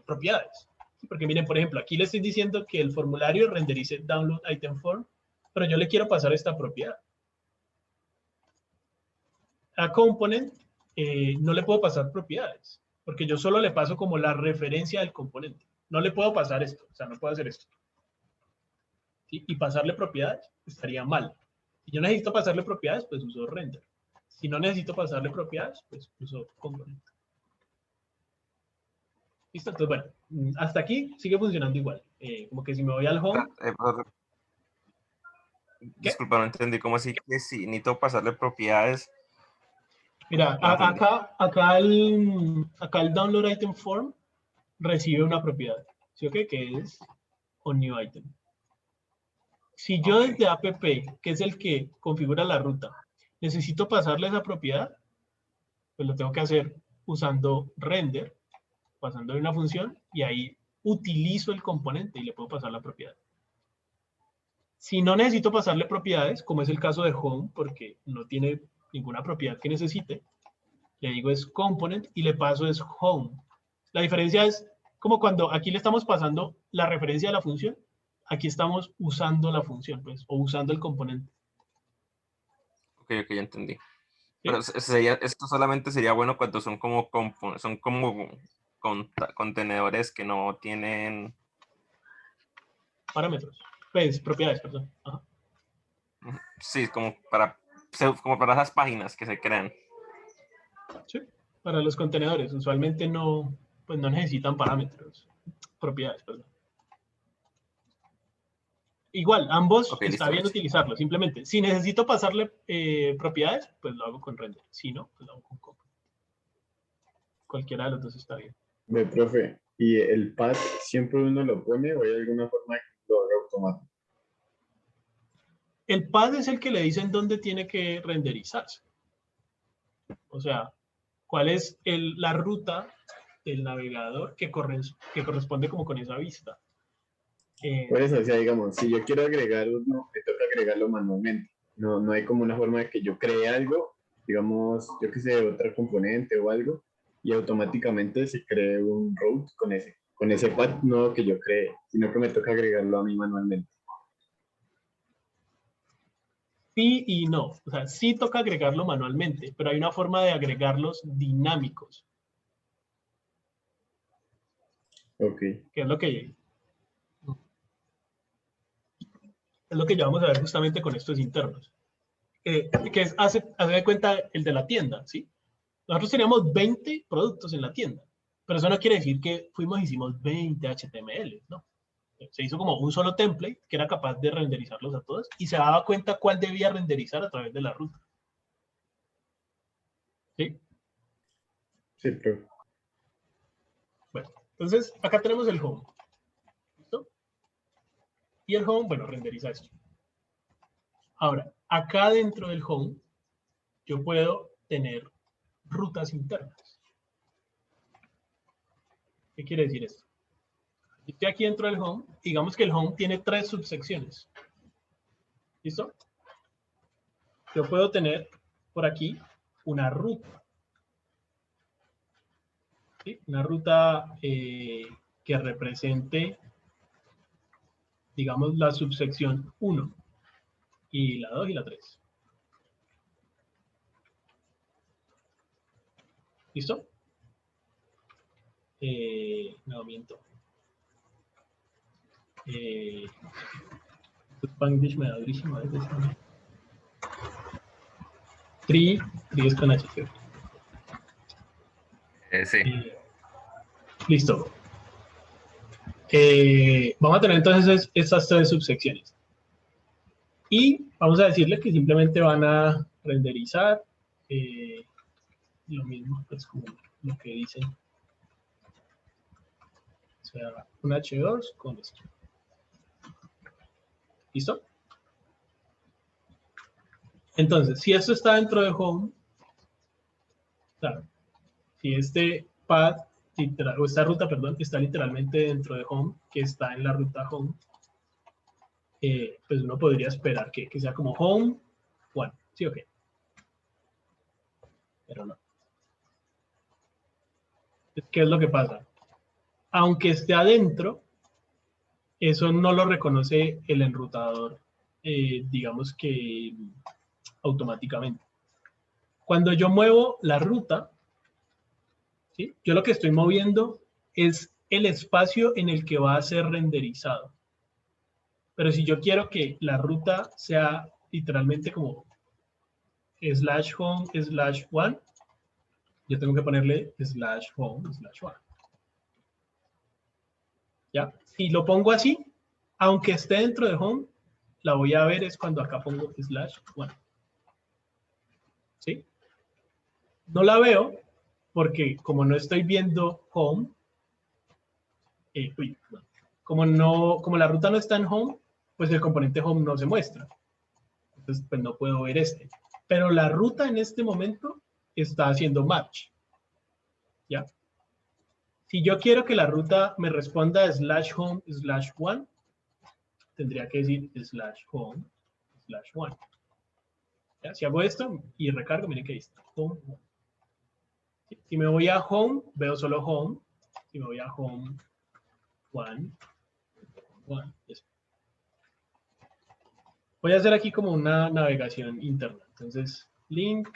propiedades. Porque miren, por ejemplo, aquí le estoy diciendo que el formulario renderice download item form, pero yo le quiero pasar esta propiedad. A component no le puedo pasar propiedades, porque yo solo le paso como la referencia del componente. No le puedo pasar esto, o sea, no puedo hacer esto. ¿Sí? Y pasarle propiedades estaría mal. Si yo necesito pasarle propiedades, pues uso render. Si no necesito pasarle propiedades, pues uso componente. ¿Listo? Entonces, bueno, hasta aquí sigue funcionando igual. Como que si me voy al home... Disculpa, no entendí. ¿Cómo así que si necesito pasarle propiedades? Mira, No entendí. acá el download item form recibe una propiedad. ¿Sí o qué? Que es on new item. Si yo desde app, que es el que configura la ruta, necesito pasarle esa propiedad, pues lo tengo que hacer usando render, pasándole una función, y ahí utilizo el componente y le puedo pasar la propiedad. Si no necesito pasarle propiedades, como es el caso de home, porque no tiene ninguna propiedad que necesite, le digo es component y le paso es home. La diferencia es como cuando aquí le estamos pasando la referencia a la función, aquí estamos usando la función, pues, o usando el componente. Ok, ya entendí. Pero esto solamente sería bueno cuando son como contenedores que no tienen parámetros. Pues, propiedades, perdón. Ajá. Sí, como para esas páginas que se crean. Sí, para los contenedores. Usualmente no, pues no necesitan parámetros. Propiedades, perdón. Igual, ambos Okay, está listo, bien gracias. utilizarlo. Simplemente, si necesito pasarle propiedades, pues lo hago con render. Si no, pues lo hago con copy. Cualquiera de los dos está bien. Ve, profe, ¿y el path siempre uno lo pone o hay alguna forma de que lo haga automático? El path es el que le dicen dónde tiene que renderizarse. O sea, cuál es la ruta del navegador que corresponde como con esa vista. Por eso, o sea, digamos, si yo quiero agregar uno, me toca agregarlo manualmente. No hay como una forma de que yo cree algo, digamos, yo que sé, otro componente o algo, y automáticamente se cree un route con ese path nuevo que yo cree, sino que me toca agregarlo a mí manualmente. Sí y no. O sea, sí toca agregarlo manualmente, pero hay una forma de agregarlos dinámicos. Ok. Que es lo que ya vamos a ver justamente con estos internos. Que es, hace de cuenta el de la tienda, ¿sí? Nosotros teníamos 20 productos en la tienda, pero eso no quiere decir que hicimos 20 HTML, ¿no? Se hizo como un solo template que era capaz de renderizarlos a todos y se daba cuenta cuál debía renderizar a través de la ruta. ¿Sí? Sí, pero... Bueno, entonces acá tenemos el home. ¿Listo? Y el home, bueno, renderiza esto. Ahora, acá dentro del home, yo puedo tener rutas internas. ¿Qué quiere decir esto? Estoy aquí dentro del home, digamos que el home tiene 3 subsecciones. ¿Listo? Yo puedo tener por aquí una ruta. ¿Sí? Una ruta que represente, digamos, la subsección 1, y la 2 y la 3. ¿Listo? No, miento. Spanglish me da durísimo a veces. Tri es con H. Sí. Listo. Vamos a tener entonces estas 3 subsecciones. Y vamos a decirle que simplemente van a renderizar lo mismo, pues como lo que dicen. O sea, un H2 con esto. ¿Listo? Entonces, si esto está dentro de home, claro, si este path, o esta ruta, perdón, está literalmente dentro de home, que está en la ruta home, pues uno podría esperar que sea como home 1, ¿sí o qué? Pero no. ¿Qué es lo que pasa? Aunque esté adentro, eso no lo reconoce el enrutador, digamos que automáticamente. Cuando yo muevo la ruta, ¿sí? Yo lo que estoy moviendo es el espacio en el que va a ser renderizado. Pero si yo quiero que la ruta sea literalmente como /home/1, yo tengo que ponerle /home/1. ¿Ya? Si lo pongo así, aunque esté dentro de home, la voy a ver es cuando acá pongo /1. ¿Sí? No la veo porque como no estoy viendo home, como la ruta no está en home, pues el componente home no se muestra. Entonces, pues no puedo ver este. Pero la ruta en este momento está haciendo match. ¿Ya? Si yo quiero que la ruta me responda /home/1, tendría que decir /home/1. ¿Ya? Si hago esto y recargo, miren que ahí está. Home. Si me voy a home, veo solo home. Si me voy a home 1, voy a hacer aquí como una navegación interna. Entonces, link.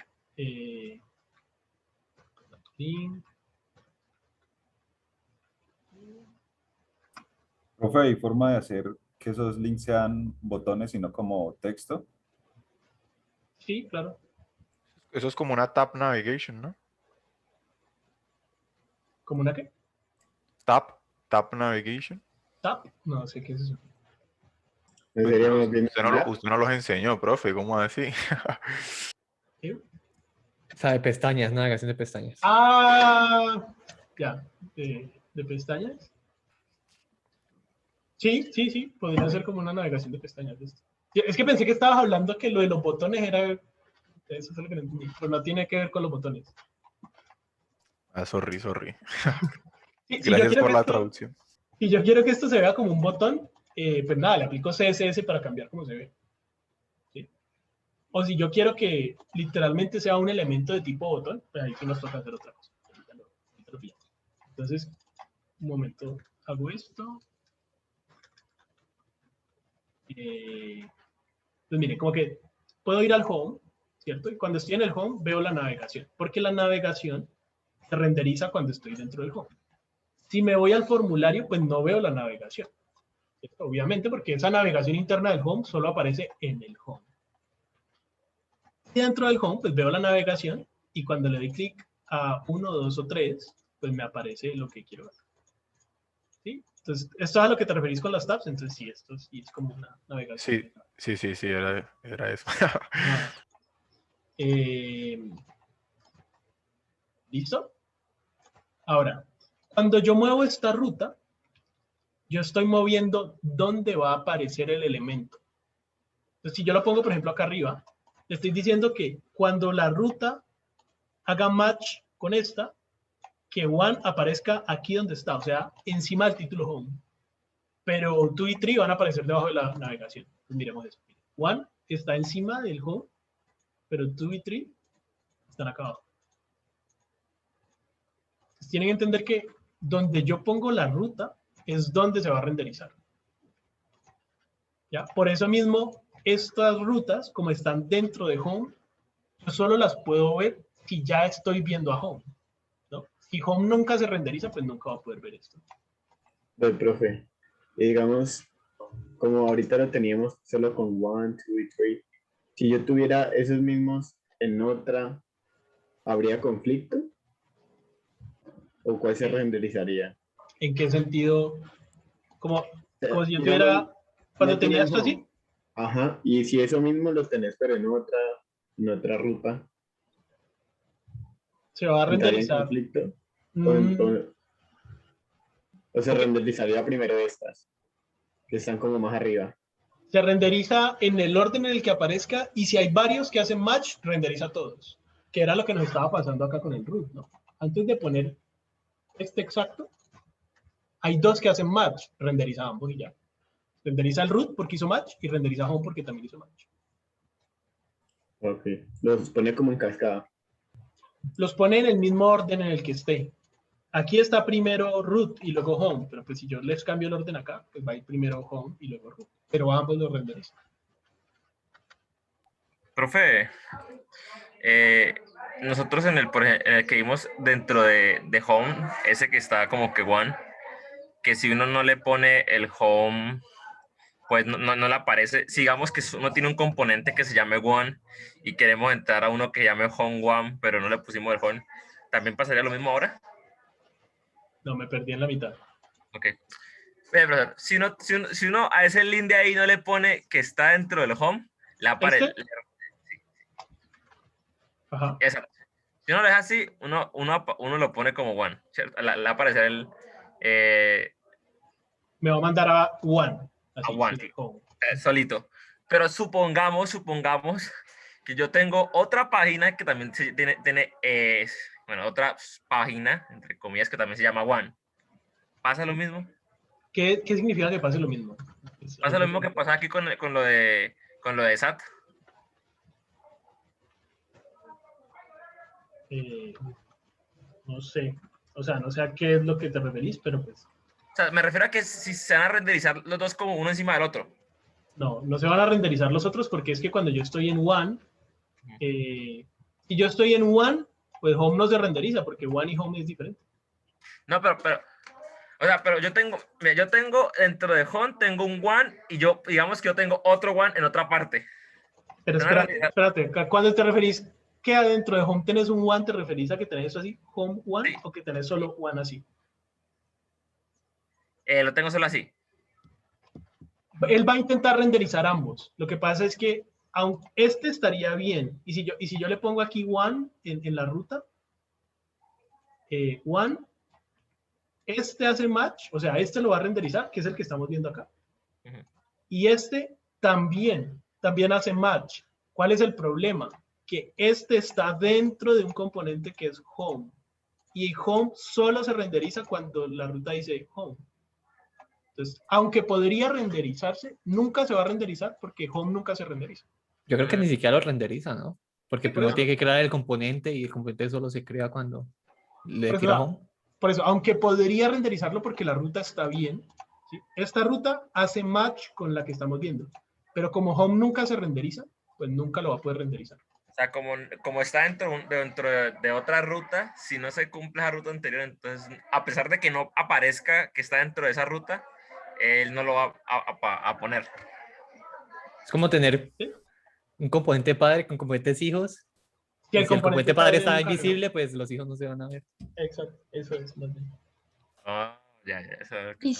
Profe, ¿hay forma de hacer que esos links sean botones y no como texto? Sí, claro. Eso es como una tab navigation, ¿no? ¿Como una qué? Tab navigation. ¿Tab? No sé qué es eso. Usted no los enseñó, profe, ¿cómo así? ¿Sí? O sea, de pestañas, navegación de pestañas. Ah, ya. ¿De pestañas? Sí, podría ser como una navegación de pestañas. Es que pensé que estabas hablando que lo de los botones era... Eso es lo que no entendí, pero no tiene que ver con los botones. Ah, sorry. Sí, Gracias por la traducción. Si yo quiero que esto se vea como un botón, pues nada, le aplico CSS para cambiar cómo se ve. ¿Sí? O si yo quiero que literalmente sea un elemento de tipo botón, pues ahí sí nos toca hacer otra cosa. Entonces, un momento, hago esto. Pues mire, como que puedo ir al home, ¿cierto? Y cuando estoy en el home veo la navegación, porque la navegación se renderiza cuando estoy dentro del home. Si me voy al formulario, pues no veo la navegación, ¿cierto? Obviamente, porque esa navegación interna del home solo aparece en el home. Y dentro del home, pues veo la navegación y cuando le doy clic a 1, 2 o 3, pues me aparece lo que quiero ver. ¿Sí? Entonces, ¿esto es a lo que te referís con las tabs? Entonces, sí, esto sí es como una navegación. Sí, era eso. ¿Listo? Ahora, cuando yo muevo esta ruta, yo estoy moviendo dónde va a aparecer el elemento. Entonces, si yo lo pongo, por ejemplo, acá arriba, le estoy diciendo que cuando la ruta haga match con esta, que one aparezca aquí donde está, o sea, encima del título home. Pero 2 y 3 van a aparecer debajo de la navegación. Pues miremos eso. One está encima del home, pero 2 y 3 están acá abajo. Entonces, tienen que entender que donde yo pongo la ruta es donde se va a renderizar. ¿Ya? Por eso mismo, estas rutas, como están dentro de home, yo solo las puedo ver si ya estoy viendo a home, ¿no? Si home nunca se renderiza, pues nunca va a poder ver esto. Pues, profe, digamos, como ahorita lo teníamos solo con 1, 2 y 3, si yo tuviera esos mismos en otra, ¿habría conflicto? ¿O cuál se renderizaría? ¿En qué sentido? Como si yo tuviera, cuando tenía esto así. Ajá, y si eso mismo lo tenés, pero en otra ruta. Se va a renderizar. ¿Conflicto? ¿O se renderizaría primero estas, que están como más arriba? Se renderiza en el orden en el que aparezca y si hay varios que hacen match, renderiza todos. Que era lo que nos estaba pasando acá con el root, ¿no? Antes de poner este exacto, hay dos que hacen match, renderiza ambos y ya. Renderiza el root porque hizo match y renderiza home porque también hizo match. Ok, los pone como en cascada. Los pone en el mismo orden en el que esté. Aquí está primero root y luego home, pero pues si yo les cambio el orden acá, pues va a ir primero home y luego root. Pero ambos los renderizan. Profe, nosotros en el que vimos dentro de home, ese que está como que one, que si uno no le pone el home, pues no le aparece. Sigamos que uno tiene un componente que se llame one y queremos entrar a uno que llame home one, pero no le pusimos el home. ¿También pasaría lo mismo ahora? No, me perdí en la mitad. Ok. Profesor, si uno a ese link de ahí no le pone que está dentro del home, le aparece. ¿Este? Ajá. Exacto. Si uno lo deja así, uno lo pone como one, ¿cierto? Le va a aparecer el. Me va a mandar a one. Así, A one, sin el sí. home. Solito. Pero supongamos que yo tengo otra página que también tiene bueno, otra página, entre comillas, que también se llama one. ¿Pasa lo mismo? ¿Qué significa que pase lo mismo? Pasa lo mismo que pasa aquí con lo de SAT. No sé. O sea, no sé a qué es lo que te referís, pero pues. O sea, me refiero a que si se van a renderizar los dos como uno encima del otro. No, no se van a renderizar los otros porque es que cuando yo estoy en one, si yo estoy en one, pues home no se renderiza porque one y home es diferente. No, o sea, pero yo tengo dentro de home, tengo un one y digamos que yo tengo otro one en otra parte. Pero espérate, cuando te referís que adentro de home tenés un one, ¿te referís a que tenés eso así, home one, o que tenés solo one así? Lo tengo solo así. Él va a intentar renderizar ambos. Lo que pasa es que aunque este estaría bien, y si yo le pongo aquí one en la ruta, one, este hace match, o sea, este lo va a renderizar, que es el que estamos viendo acá. Y este también hace match. ¿Cuál es el problema? Que este está dentro de un componente que es home. Y home solo se renderiza cuando la ruta dice home. Entonces, aunque podría renderizarse, nunca se va a renderizar porque home nunca se renderiza. Yo creo que ni siquiera lo renderiza, ¿no? Porque Sí, por primero eso. tiene que crear el componente y el componente solo se crea cuando le Por tira eso, home. por eso, aunque podría renderizarlo porque la ruta está bien, ¿sí? Esta ruta hace match con la que estamos viendo. Pero como home nunca se renderiza, pues nunca lo va a poder renderizar. O sea, como está dentro de otra ruta, si no se cumple esa ruta anterior, entonces, a pesar de que no aparezca que está dentro de esa ruta, él no lo va a poner. Es como tener ¿Sí? un componente padre con componentes hijos. Si Y el si el componente padre está nunca lo- invisible, pues los hijos no se van a ver. Exacto, eso es más bien. Ya, eso es lo que- Y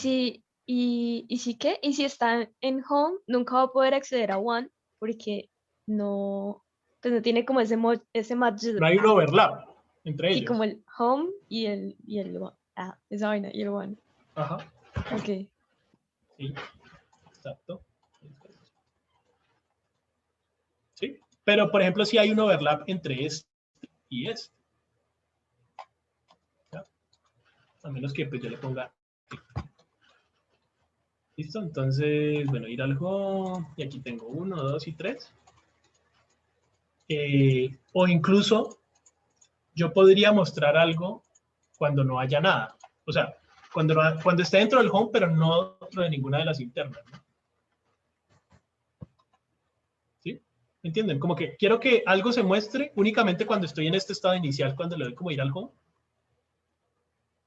si qué, y si está en home, nunca va a poder acceder a one porque no, pues no tiene como ese match. No hay un overlap entre Sí, ellos. como el home y el one. Esa vaina, y el one. Ajá. Ok. Sí, exacto. Sí, pero por ejemplo, si hay un overlap entre este y este. ¿Ya? A menos que pues, yo le ponga. ¿Listo? Entonces, bueno, ir al home. Y aquí tengo 1, 2 y 3. O incluso yo podría mostrar algo cuando no haya nada. O sea, cuando esté dentro del home, pero no dentro de ninguna de las internas. ¿No? ¿Sí? ¿Entienden? Como que quiero que algo se muestre únicamente cuando estoy en este estado inicial, cuando le doy como ir al home.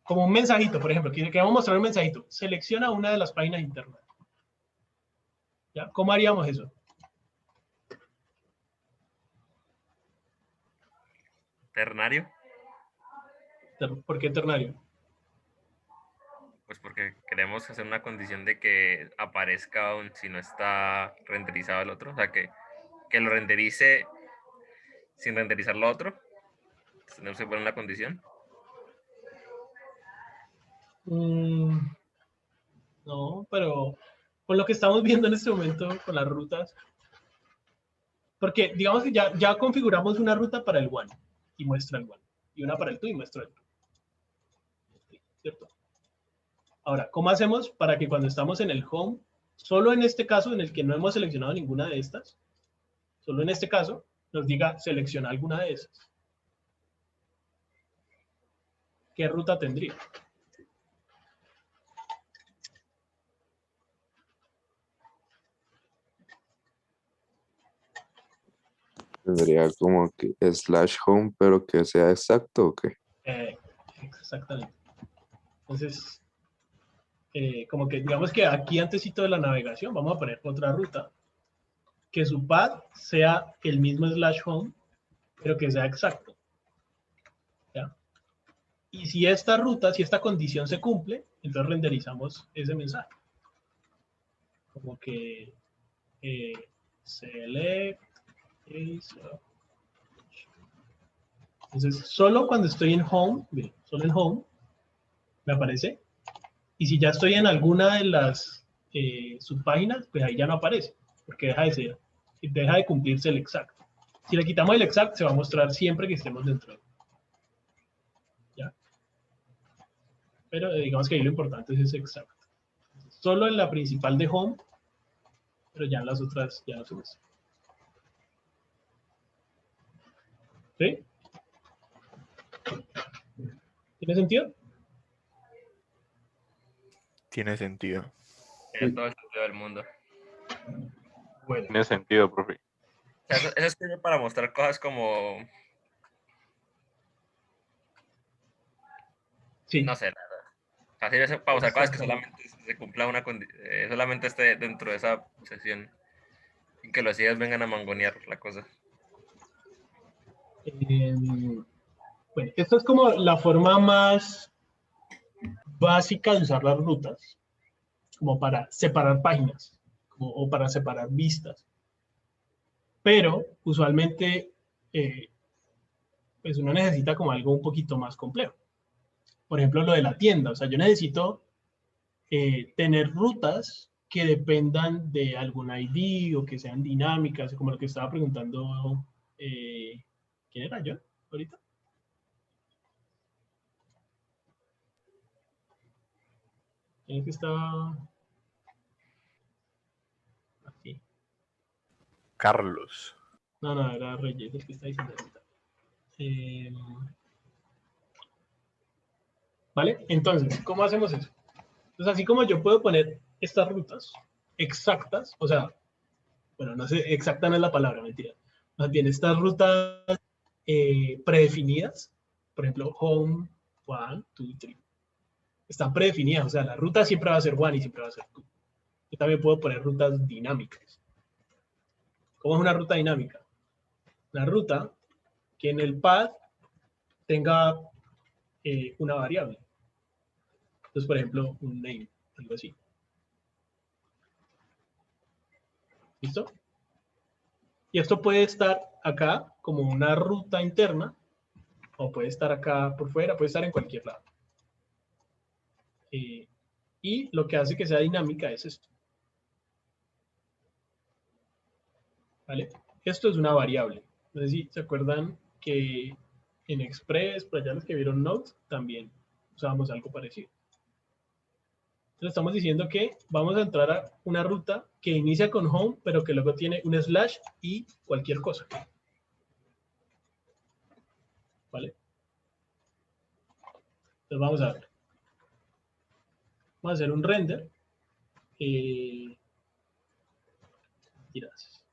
Como un mensajito, por ejemplo, que vamos a mostrar un mensajito. Selecciona una de las páginas internas. ¿Ya? ¿Cómo haríamos eso? ¿Ternario? ¿Por qué ternario? Pues porque queremos hacer una condición de que aparezca si no está renderizado el otro. O sea, que lo renderice sin renderizar lo otro. No se pone una condición. No, pero con lo que estamos viendo en este momento con las rutas, porque digamos que ya configuramos una ruta para el one y muestra el one, y una para el two y muestra el two. ¿Cierto? Ahora, ¿cómo hacemos para que cuando estamos en el home, solo en este caso en el que no hemos seleccionado ninguna de estas, solo en este caso, nos diga selecciona alguna de esas? ¿Qué ruta tendría? Tendría como que slash home, pero que sea exacto o qué. Exactamente. Entonces, como que digamos que aquí antesito de la navegación vamos a poner otra ruta, que su path sea el mismo slash home, pero que sea exacto. ¿Ya? Y si esta ruta, si esta condición se cumple, entonces renderizamos ese mensaje. Como que select is, entonces, solo cuando estoy en home, miren, solo en home, me aparece. Y si ya estoy en alguna de las subpáginas, pues ahí ya no aparece, porque deja de cumplirse el exacto. Si le quitamos el exacto, se va a mostrar siempre que estemos dentro. ¿Ya? Pero digamos que ahí lo importante es ese exacto. Solo en la principal de home, pero ya en las otras ya no se muestra. ¿Sí? ¿Tiene sentido? Tiene sentido. Tiene todo el sentido del mundo. Bueno. Tiene sentido, profe. O sea, eso sirve para mostrar cosas como... Sí. No sé, nada. O sea, sirve para mostrar cosas que solamente se cumpla una condición, solamente esté dentro de esa sesión. Y que los IEs vengan a mangonear la cosa. Bueno, esta es como la forma más básica de usar las rutas, como para separar páginas o para separar vistas. Pero usualmente pues uno necesita como algo un poquito más complejo. Por ejemplo, lo de la tienda. O sea, yo necesito tener rutas que dependan de algún ID o que sean dinámicas, como lo que estaba preguntando, ¿quién era yo ahorita? ¿Quién es que estaba aquí? Carlos. No, era Reyes el que está diciendo ahorita. ¿Vale? Entonces, ¿cómo hacemos eso? Entonces, así como yo puedo poner estas rutas exactas, o sea, bueno, no sé, exacta no es la palabra, mentira. Más bien, estas rutas predefinidas, por ejemplo, home, 1, 2, 3, están predefinidas, o sea, la ruta siempre va a ser 1 y siempre va a ser 2. Yo también puedo poner rutas dinámicas. ¿Cómo es una ruta dinámica? Una ruta que en el path tenga una variable. Entonces, por ejemplo, un name, algo así. ¿Listo? Y esto puede estar acá como una ruta interna, o puede estar acá por fuera, puede estar en cualquier lado. Y lo que hace que sea dinámica es esto. ¿Vale? Esto es una variable. No sé si se acuerdan que en Express, por allá los que vieron Notes, también usábamos algo parecido. Entonces estamos diciendo que vamos a entrar a una ruta que inicia con home, pero que luego tiene un slash y cualquier cosa. ¿Vale? Entonces vamos a ver. Vamos a hacer un render. Gracias.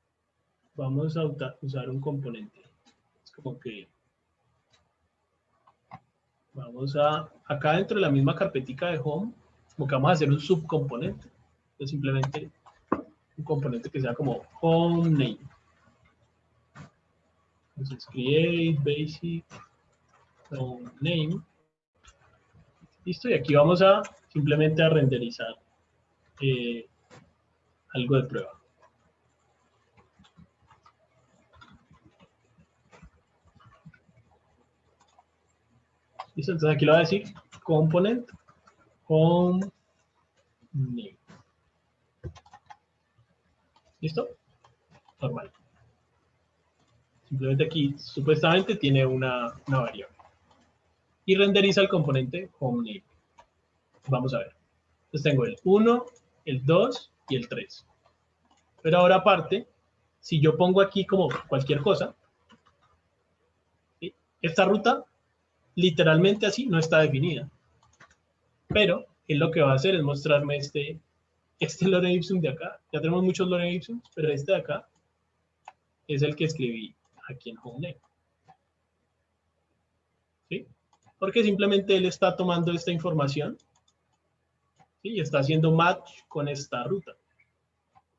Vamos a usar un componente. Es como que vamos acá dentro de la misma carpetica de home, como que vamos a hacer un subcomponente. Entonces simplemente un componente que sea como home name. Entonces create basic home name. Listo, y aquí vamos a simplemente a renderizar algo de prueba. Listo, entonces aquí lo voy a decir component home name. ¿Listo? Normal. Simplemente aquí supuestamente tiene una variable. Y renderiza el componente homeName. Vamos a ver. Entonces tengo el 1, el 2 y el 3. Pero ahora aparte, si yo pongo aquí como cualquier cosa, ¿sí? Esta ruta literalmente así no está definida. Pero él lo que va a hacer es mostrarme este lorem ipsum de acá. Ya tenemos muchos lorem ipsums, pero este de acá es el que escribí aquí en HomeName. ¿Sí? Porque simplemente él está tomando esta información, ¿sí? Y está haciendo match con esta ruta.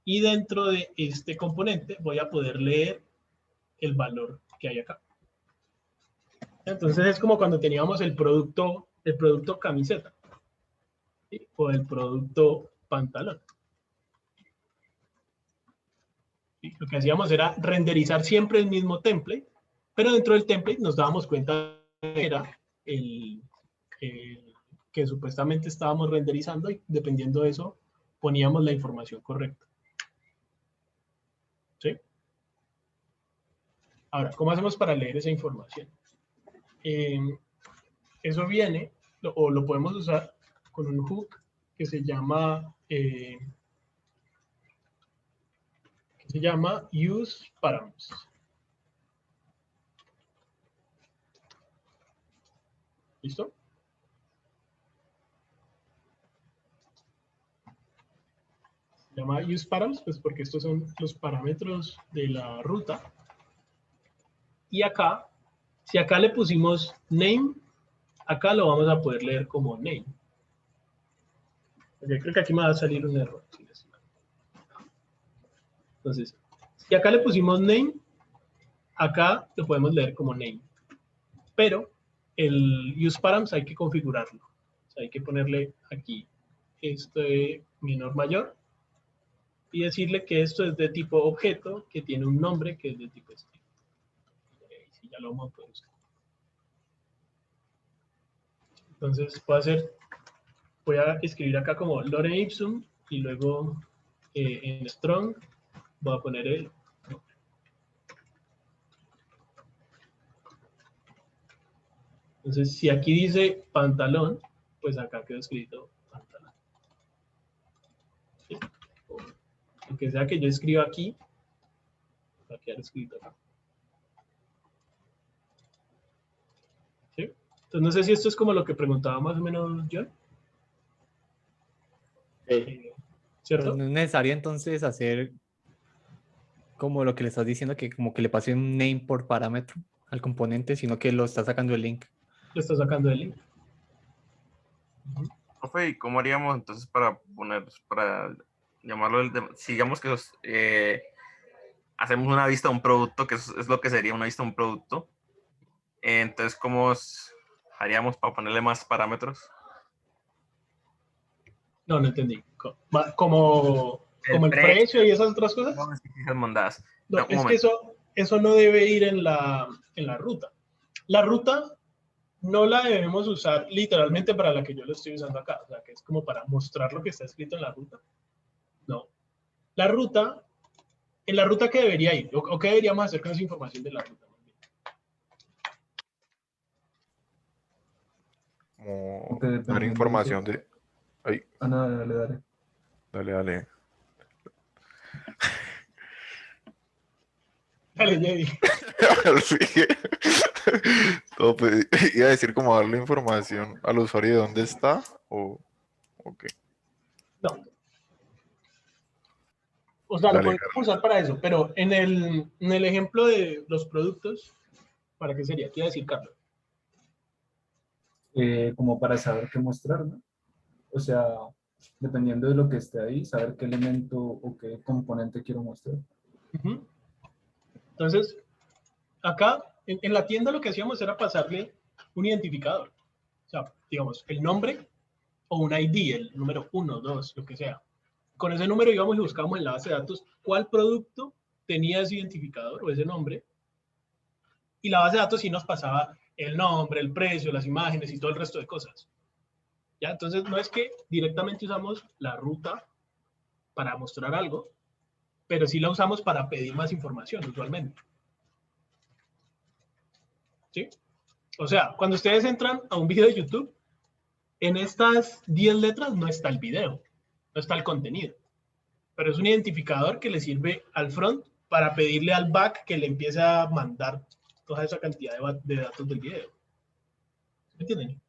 Y dentro de este componente voy a poder leer el valor que hay acá. Entonces es como cuando teníamos el producto camiseta, ¿sí? O el producto pantalón. ¿Sí? Lo que hacíamos era renderizar siempre el mismo template, pero dentro del template nos dábamos cuenta que era el que supuestamente estábamos renderizando y dependiendo de eso poníamos la información correcta. ¿Sí? Ahora, ¿cómo hacemos para leer esa información? Eso viene, o lo podemos usar con un hook que se llama useParams. ¿Listo? Se llama useParams, pues porque estos son los parámetros de la ruta. Y acá, si acá le pusimos name, acá lo vamos a poder leer como name. Okay, creo que aquí me va a salir un error. Entonces, si acá le pusimos name, acá lo podemos leer como name. Pero el useParams hay que configurarlo. O sea, hay que ponerle aquí esto de menor mayor y decirle que esto es de tipo objeto, que tiene un nombre que es de tipo string. Si ya lo vamos a poder usar. Entonces voy a escribir acá como lorem ipsum y luego en strong voy a poner el nombre. Entonces, si aquí dice pantalón, pues acá quedó escrito pantalón. ¿Sí? Lo que sea que yo escriba aquí, va a quedar escrito acá. ¿Sí? Entonces, no sé si esto es como lo que preguntaba más o menos John. Pero ¿Cierto? no es necesario entonces hacer como lo que le estás diciendo, que como que le pase un name por parámetro al componente, sino que lo está sacando el link. Lo está sacando el link. Profe, ¿y cómo haríamos entonces para llamarlo, si digamos que hacemos una vista de un producto, que es lo que sería una vista de un producto, entonces ¿cómo haríamos para ponerle más parámetros? No entendí. ¿Como el precio y esas otras cosas? Mandadas. No, Un es momento. que eso no debe ir en la ruta. La ruta no la debemos usar literalmente para la que yo lo estoy usando acá, o sea, que es como para mostrar lo que está escrito en la ruta. No. La ruta, en la ruta que debería ir, o qué deberíamos hacer con esa información de la ruta. Como Porque dar dependiendo de información eso. de... Ay, Ah, no, dale. dale. Dale, Jedi. Sí. No, pues, iba a decir como darle información al usuario de dónde está o qué. No. O sea, lo Dale, podemos usar para eso, pero en el ejemplo de los productos, ¿para qué sería? ¿Qué iba a decir, Carlos? Como para saber qué mostrar, ¿no? O sea, dependiendo de lo que esté ahí, saber qué elemento o qué componente quiero mostrar. Uh-huh. Entonces, acá en la tienda lo que hacíamos era pasarle un identificador. O sea, digamos, el nombre o un ID, el número 1, 2, lo que sea. Con ese número íbamos y buscábamos en la base de datos cuál producto tenía ese identificador o ese nombre. Y la base de datos sí nos pasaba el nombre, el precio, las imágenes y todo el resto de cosas. ¿Ya? Entonces, no es que directamente usamos la ruta para mostrar algo, pero sí la usamos para pedir más información usualmente. ¿Sí? O sea, cuando ustedes entran a un video de YouTube, en estas 10 letras no está el video, no está el contenido, pero es un identificador que le sirve al front para pedirle al back que le empiece a mandar toda esa cantidad de datos del video. ¿Me entienden?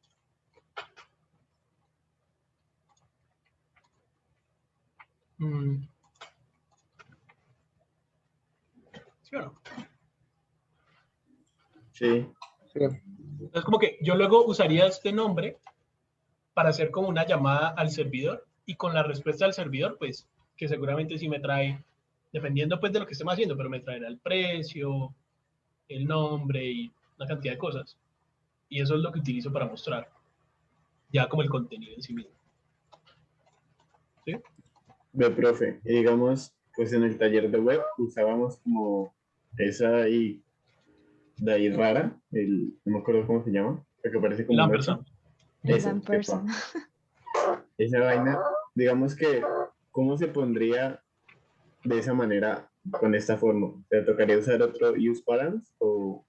¿Sí o no? Sí. Entonces, como que yo luego usaría este nombre para hacer como una llamada al servidor y con la respuesta del servidor, pues, que seguramente sí me trae, dependiendo pues de lo que estemos haciendo, pero me traerá el precio, el nombre y una cantidad de cosas. Y eso es lo que utilizo para mostrar, ya como el contenido en sí mismo. ¿Sí? Ve, profe, y digamos, pues en el taller de web usábamos como esa y de ahí rara, no me acuerdo cómo se llama, porque parece como El un 8. ampersand. El Eso, ampersand. esa vaina, digamos que, ¿cómo se pondría de esa manera con esta forma? ¿Te tocaría usar otro use balance o...?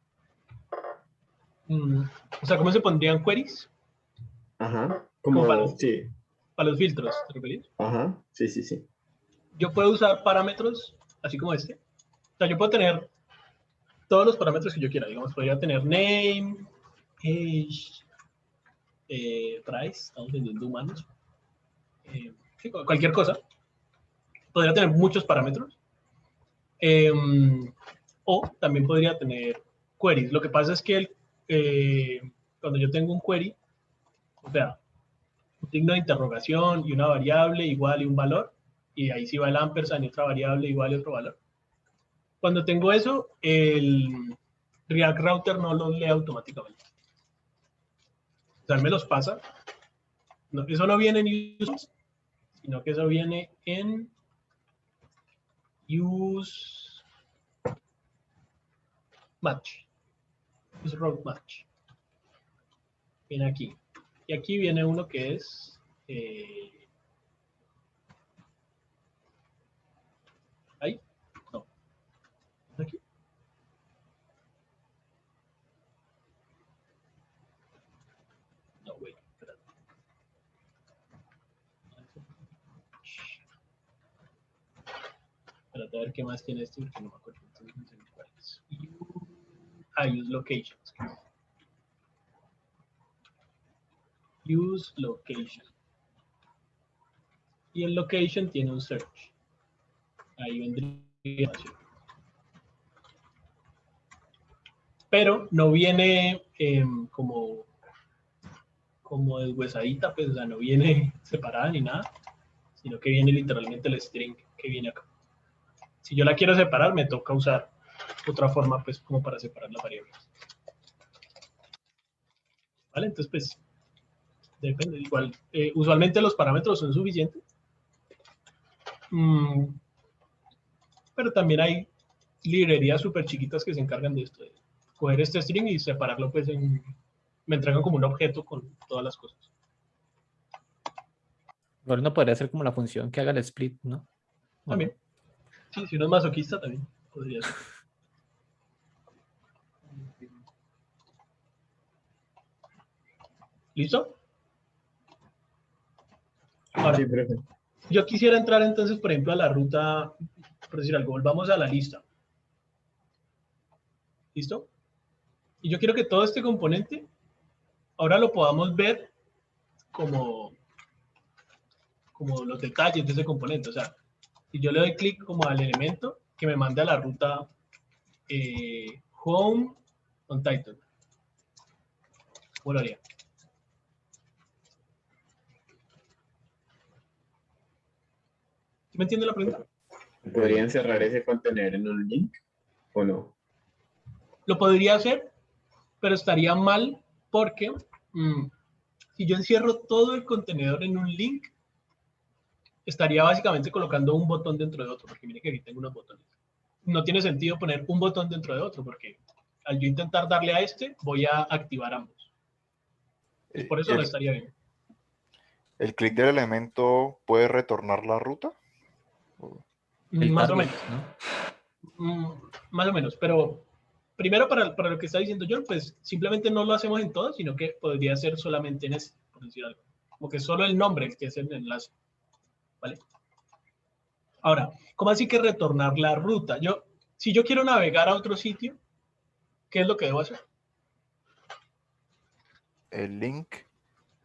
O sea, ¿cómo se pondrían queries? Ajá, Como sí, para los filtros, ¿te refieres? ajá, sí, sí, sí. Yo puedo usar parámetros así como este. O sea, yo puedo tener todos los parámetros que yo quiera. Digamos, podría tener name, age, price, estamos vendiendo humanos, sí, cualquier cosa. Podría tener muchos parámetros. O también podría tener queries. Lo que pasa es que cuando yo tengo un query, o sea, un signo de interrogación y una variable igual y un valor, y ahí sí va el ampersand y otra variable igual y otro valor. Cuando tengo eso, el React Router no los lee automáticamente. O sea, me los pasa. No, eso no viene en use, sino que eso viene en use match. Use route match. Viene aquí. Y aquí viene uno que es ahí. No. Aquí. No, güey. Espérate. Espérate a ver qué más tiene este porque no me acuerdo. Entonces, no sé cuál es. Use locations. Use location. Y el location tiene un search. Ahí vendría. Pero no viene como deshuesadita, pues, o sea, no viene separada ni nada, sino que viene literalmente el string que viene acá. Si yo la quiero separar, me toca usar otra forma, pues, como para separar las variables. ¿Vale? Entonces, pues, depende. Igual, usualmente los parámetros son suficientes. Pero también hay librerías súper chiquitas que se encargan de esto, de coger este string y separarlo, pues, me entregan como un objeto con todas las cosas. Igual no podría ser como la función que haga el split, ¿no? También. Sí, si uno es masoquista también podría ser. ¿Listo? Ahora, Sí, profe. yo quisiera entrar entonces, por ejemplo, a la ruta, por decir algo, volvamos a la lista. ¿Listo? Y yo quiero que todo este componente ahora lo podamos ver como los detalles de ese componente. O sea, si yo le doy clic como al elemento que me mande a la ruta home on title. ¿Cómo lo haría? ¿Sí me entiende la pregunta? ¿Podría encerrar ese contenedor en un link o no? Lo podría hacer, pero estaría mal porque si yo encierro todo el contenedor en un link, estaría básicamente colocando un botón dentro de otro, porque mire que aquí tengo unos botones. No tiene sentido poner un botón dentro de otro, porque al yo intentar darle a este, voy a activar ambos. Pues por eso no estaría bien. ¿El clic del elemento puede retornar la ruta? Más o menos. Más o menos, pero primero para lo que está diciendo John, pues simplemente no lo hacemos en todo, sino que podría ser solamente en ese, por decir algo. Como que solo el nombre el que es el enlace. ¿Vale? Ahora, ¿cómo así que retornar la ruta? Si yo quiero navegar a otro sitio, ¿qué es lo que debo hacer? El link.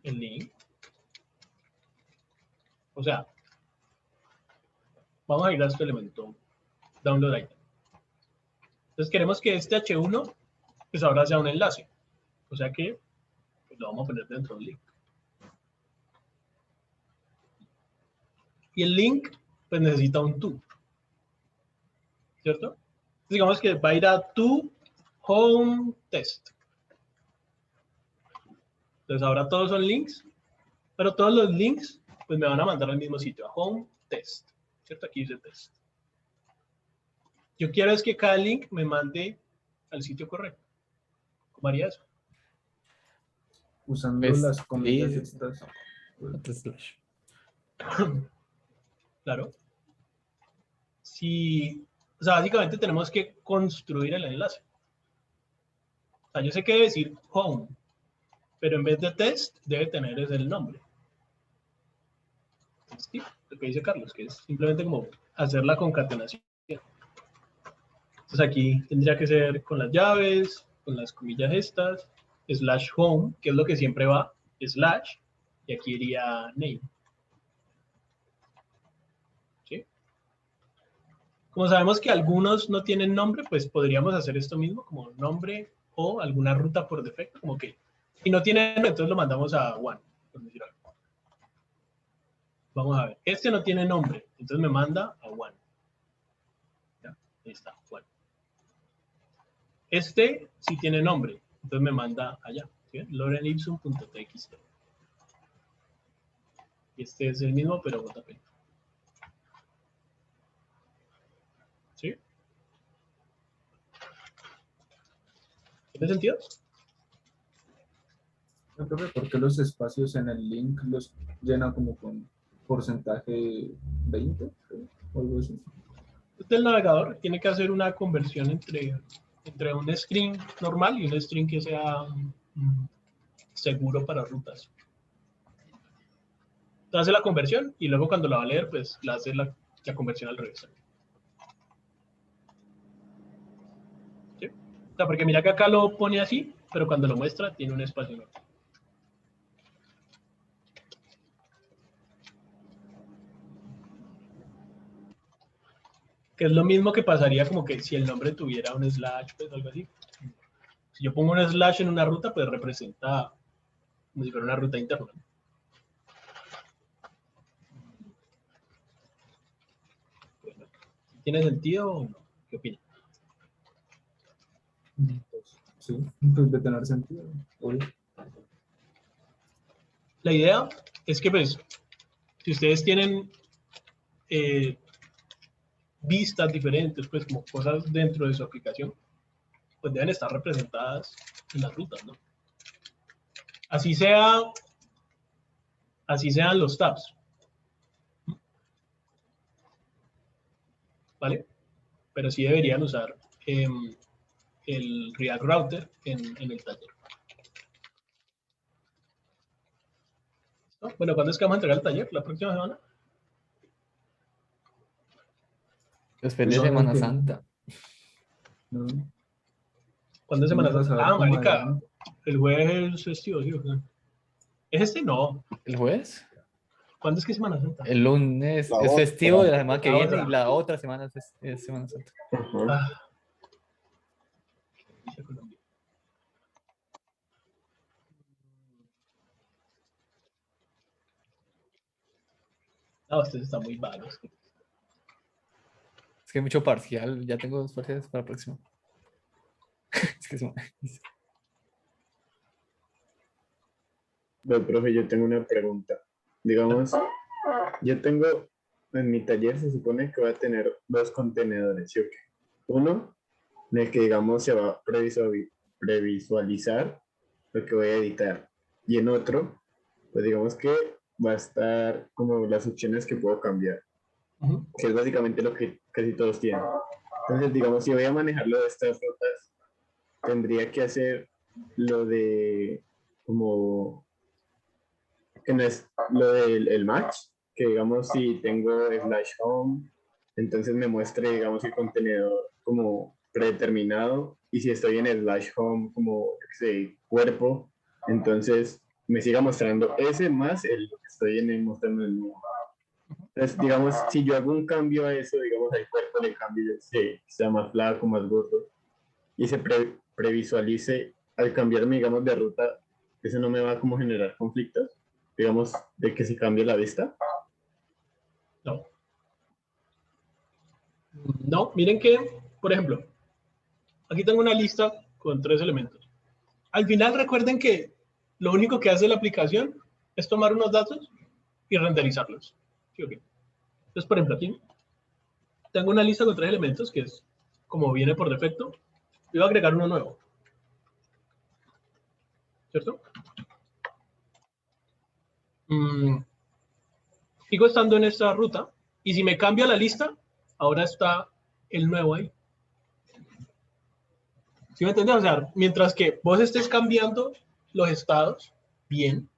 El link. O sea, vamos a ir a este elemento, download item. Entonces queremos que este H1 pues ahora sea un enlace. O sea que pues, lo vamos a poner dentro del link. Y el link, pues necesita un to, ¿cierto? Digamos que va a ir a tu home test. Entonces ahora todos son links, pero todos los links pues me van a mandar al mismo sitio, a home test, ¿cierto? Aquí dice test. Yo quiero es que cada link me mande al sitio correcto. ¿Cómo haría eso? Usando Pues, las comillas sí, estas. otro slash. Claro. Si, o sea, básicamente tenemos que construir el enlace. O sea, yo sé que debe decir home, pero en vez de test debe tener es el nombre. Sí, lo que dice Carlos, que es simplemente como hacer la concatenación. Entonces aquí tendría que ser con las llaves, con las comillas estas, slash home, que es lo que siempre va, slash, y aquí iría name. ¿Sí? Como sabemos que algunos no tienen nombre, pues podríamos hacer esto mismo como nombre o alguna ruta por defecto, como que si no tienen, entonces lo mandamos a one, por decir algo. Vamos a ver, este no tiene nombre, entonces me manda a one. Ya, ahí está, one. Este sí tiene nombre, entonces me manda allá, ¿sí? lorenipsum.txt. Y este es el mismo, pero JPG. ¿Sí? ¿Tiene sentido? No, profe, ¿por qué los espacios en el link los llena como con porcentaje 20? O algo así. El navegador tiene que hacer una conversión entre un string normal y un string que sea seguro para rutas. Entonces hace la conversión y luego cuando la va a leer, pues la hace la conversión al revés. ¿Sí? O sea, porque mira que acá lo pone así, pero cuando lo muestra tiene un espacio enorme. Que es lo mismo que pasaría como que si el nombre tuviera un slash, pues algo así. Si yo pongo un slash en una ruta, pues representa como si fuera una ruta interna. Bueno, ¿tiene sentido o no? ¿Qué opinan? Pues, sí, pues de tener sentido. Obvio. La idea es que, pues, si ustedes tienen vistas diferentes, pues como cosas dentro de su aplicación, pues deben estar representadas en las rutas, ¿no? Así sean los tabs. ¿Vale? Pero sí deberían usar el React Router en el taller. ¿No? Bueno, ¿cuándo es que vamos a entregar el taller? ¿La próxima semana? Después de Semana Santa. No. ¿Cuándo es Semana Santa? Ah, ¿Cómo marica, adelante? el jueves es festivo, ¿sí? ¿Es este? No. ¿El jueves? ¿Cuándo es que es Semana Santa? El lunes La es otra. festivo de la semana que La viene otra. y la otra semana es Semana Santa. Ah. Dice Colombia. No, ustedes están muy vagos. Es que hay mucho parcial, ya tengo 2 parciales para la próxima. Es que Bueno, profe, yo tengo una pregunta. Digamos, yo tengo en mi taller, se supone que voy a tener 2 contenedores, ¿sí o qué? Uno, en el que, digamos, se va a previsualizar lo que voy a editar. Y en otro, pues digamos que va a estar como las opciones que puedo cambiar, que es básicamente lo que casi todos tienen. Entonces, digamos, si voy a manejarlo de estas rutas, tendría que hacer lo de como que no es lo del el match, que digamos si tengo slash home, entonces me muestre, digamos, el contenedor como predeterminado, y si estoy en el slash home como ese cuerpo, entonces me siga mostrando ese más el que estoy mostrando el nuevo. Entonces, digamos, si yo hago un cambio a eso, digamos, al cuerpo le cambio, sea más flaco, más gordo, y se previsualice al cambiarme, digamos, de ruta, eso no me va a como generar conflictos, digamos, de que se cambie la vista. No. No, miren que, por ejemplo, aquí tengo una lista con 3 elementos. Al final recuerden que lo único que hace la aplicación es tomar unos datos y renderizarlos. ¿Sí o qué? Entonces, por ejemplo, aquí tengo una lista con 3 elementos, que es como viene por defecto, y voy a agregar uno nuevo. ¿Cierto? Sigo estando en esta ruta, y si me cambio la lista, ahora está el nuevo ahí. ¿Sí me entiendes? O sea, mientras que vos estés cambiando los estados, bien,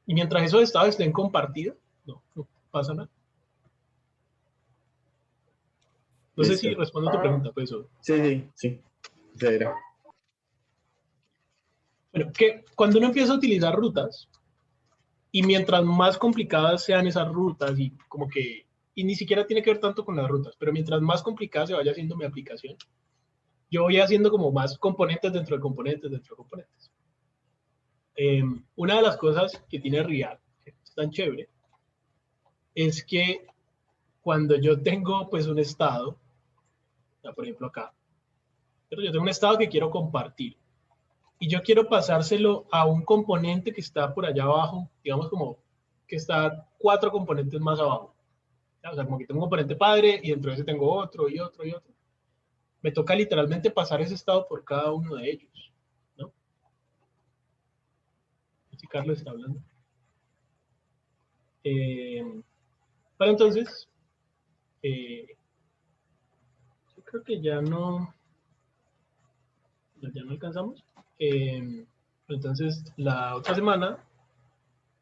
y mientras esos estados estén compartidos, no pasa nada. No sé si Listo. respondo a tu pregunta, pues. Sí. Esa era. Bueno, que cuando uno empieza a utilizar rutas, y mientras más complicadas sean esas rutas, y como que, y ni siquiera tiene que ver tanto con las rutas, pero mientras más complicada se vaya haciendo mi aplicación, yo voy haciendo como más componentes dentro de componentes dentro de componentes. Una de las cosas que tiene React, que es tan chévere, es que cuando yo tengo pues un estado, ya por ejemplo acá, pero yo tengo un estado que quiero compartir y yo quiero pasárselo a un componente que está por allá abajo, digamos como que está 4 componentes más abajo. O sea, como que tengo un componente padre y dentro de ese tengo otro y otro y otro. Me toca literalmente pasar ese estado por cada uno de ellos, ¿no? Si Carlos está hablando. Pero entonces, yo creo que ya no alcanzamos. Entonces, la otra semana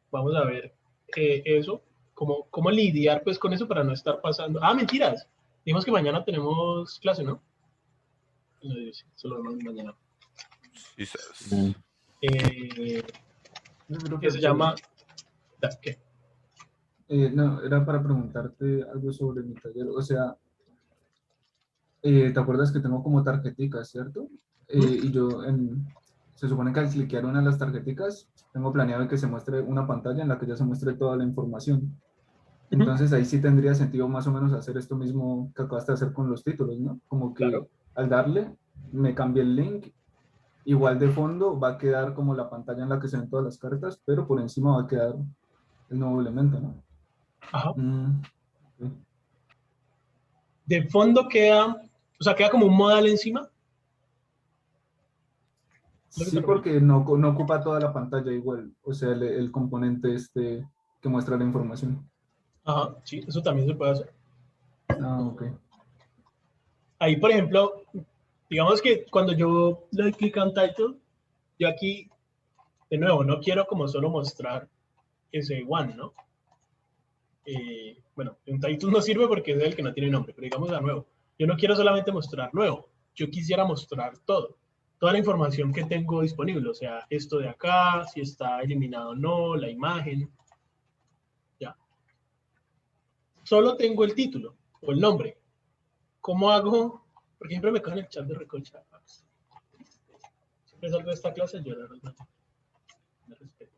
vamos a ver eso, cómo lidiar pues con eso para no estar pasando. Ah, mentiras. Dijimos que mañana tenemos clase, ¿no? No, sí, solo mañana. Que se llama... ¿Qué? No, era para preguntarte algo sobre mi taller. O sea, ¿te acuerdas que tengo como tarjeticas, cierto? Y yo, se supone que al cliquear una de las tarjeticas, tengo planeado que se muestre una pantalla en la que ya se muestre toda la información. Entonces ahí sí tendría sentido más o menos hacer esto mismo que acabaste de hacer con los títulos, ¿no? Como que Claro. al darle, me cambie el link, igual de fondo va a quedar como la pantalla en la que se ven todas las cartas, pero por encima va a quedar el nuevo elemento, ¿no? Ajá. Okay. De fondo queda, o sea, queda como un modal encima. Sí, porque no ocupa toda la pantalla igual, o sea, el componente este que muestra la información. Ajá, sí, eso también se puede hacer. Ah, ok. Ahí, por ejemplo, digamos que cuando yo le doy clic a un title, yo aquí, de nuevo, no quiero como solo mostrar ese one, ¿no? Bueno, un title no sirve porque es el que no tiene nombre, pero digamos a nuevo. Yo no quiero solamente mostrar nuevo, yo quisiera mostrar todo. Toda la información que tengo disponible, o sea, esto de acá, si está eliminado o no, la imagen, ya. Solo tengo el título o el nombre. ¿Cómo hago? Porque siempre me cae en el chat de Recocha. Siempre salgo de esta clase, yo la verdad me respeto.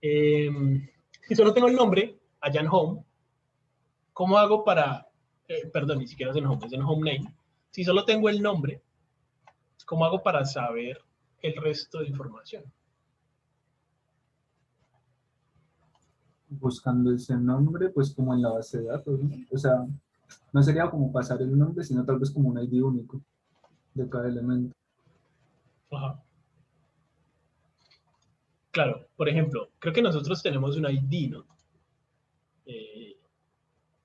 Si solo tengo el nombre, allá en Home, ¿cómo hago para, perdón, ni siquiera es en Home, es en Home Name. Si solo tengo el nombre, ¿cómo hago para saber el resto de información? Buscando ese nombre, pues como en la base de datos, ¿no? O sea, no sería como pasar el nombre, sino tal vez como un ID único de cada elemento. Ajá. Claro, por ejemplo, creo que nosotros tenemos un ID, ¿no?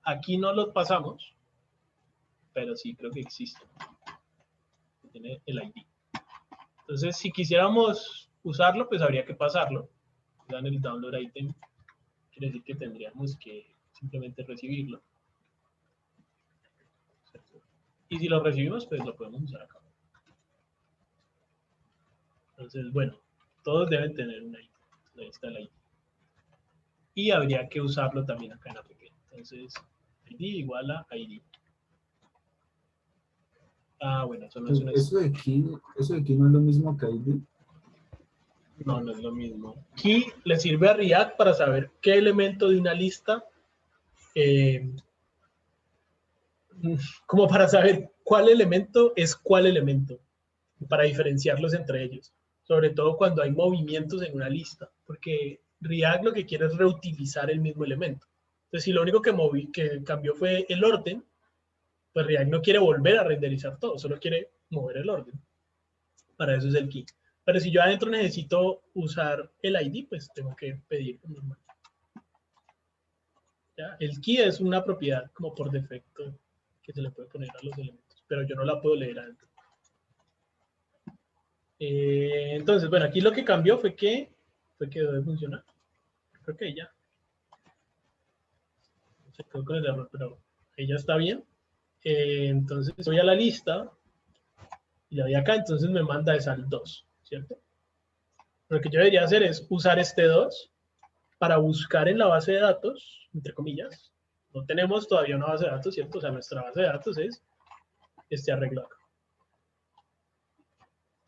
Aquí no lo pasamos, pero sí creo que existe. Tiene el ID. Entonces, si quisiéramos usarlo, pues habría que pasarlo. Dan el download item. Quiere decir que tendríamos que simplemente recibirlo. ¿Cierto? Y si lo recibimos, pues lo podemos usar acá. Entonces, bueno, todos deben tener un ID. Ahí está el ID. Y habría que usarlo también acá en APP. Entonces, ID igual a ID. Ah, bueno, eso no es un Eso de key no es lo mismo que ID. No, no es lo mismo. Key le sirve a React para saber qué elemento de una lista, como para saber cuál elemento es cuál elemento, para diferenciarlos entre ellos. Sobre todo cuando hay movimientos en una lista, porque React lo que quiere es reutilizar el mismo elemento. Entonces, si lo único que cambió fue el orden, pues React no quiere volver a renderizar todo, solo quiere mover el orden. Para eso es el key. Pero si yo adentro necesito usar el ID, pues tengo que pedir normal. ¿Ya? El key es una propiedad como por defecto que se le puede poner a los elementos, pero yo no la puedo leer adentro. Entonces, bueno, aquí lo que cambió fue que dejó de funcionar. Creo que ya. Se quedó con el error, pero ahí ya está bien. Entonces voy a la lista y le doy acá, entonces me manda esa al 2, ¿cierto? Lo que yo debería hacer es usar este 2 para buscar en la base de datos, entre comillas. No tenemos todavía una base de datos, ¿cierto? O sea, nuestra base de datos es este arreglo acá.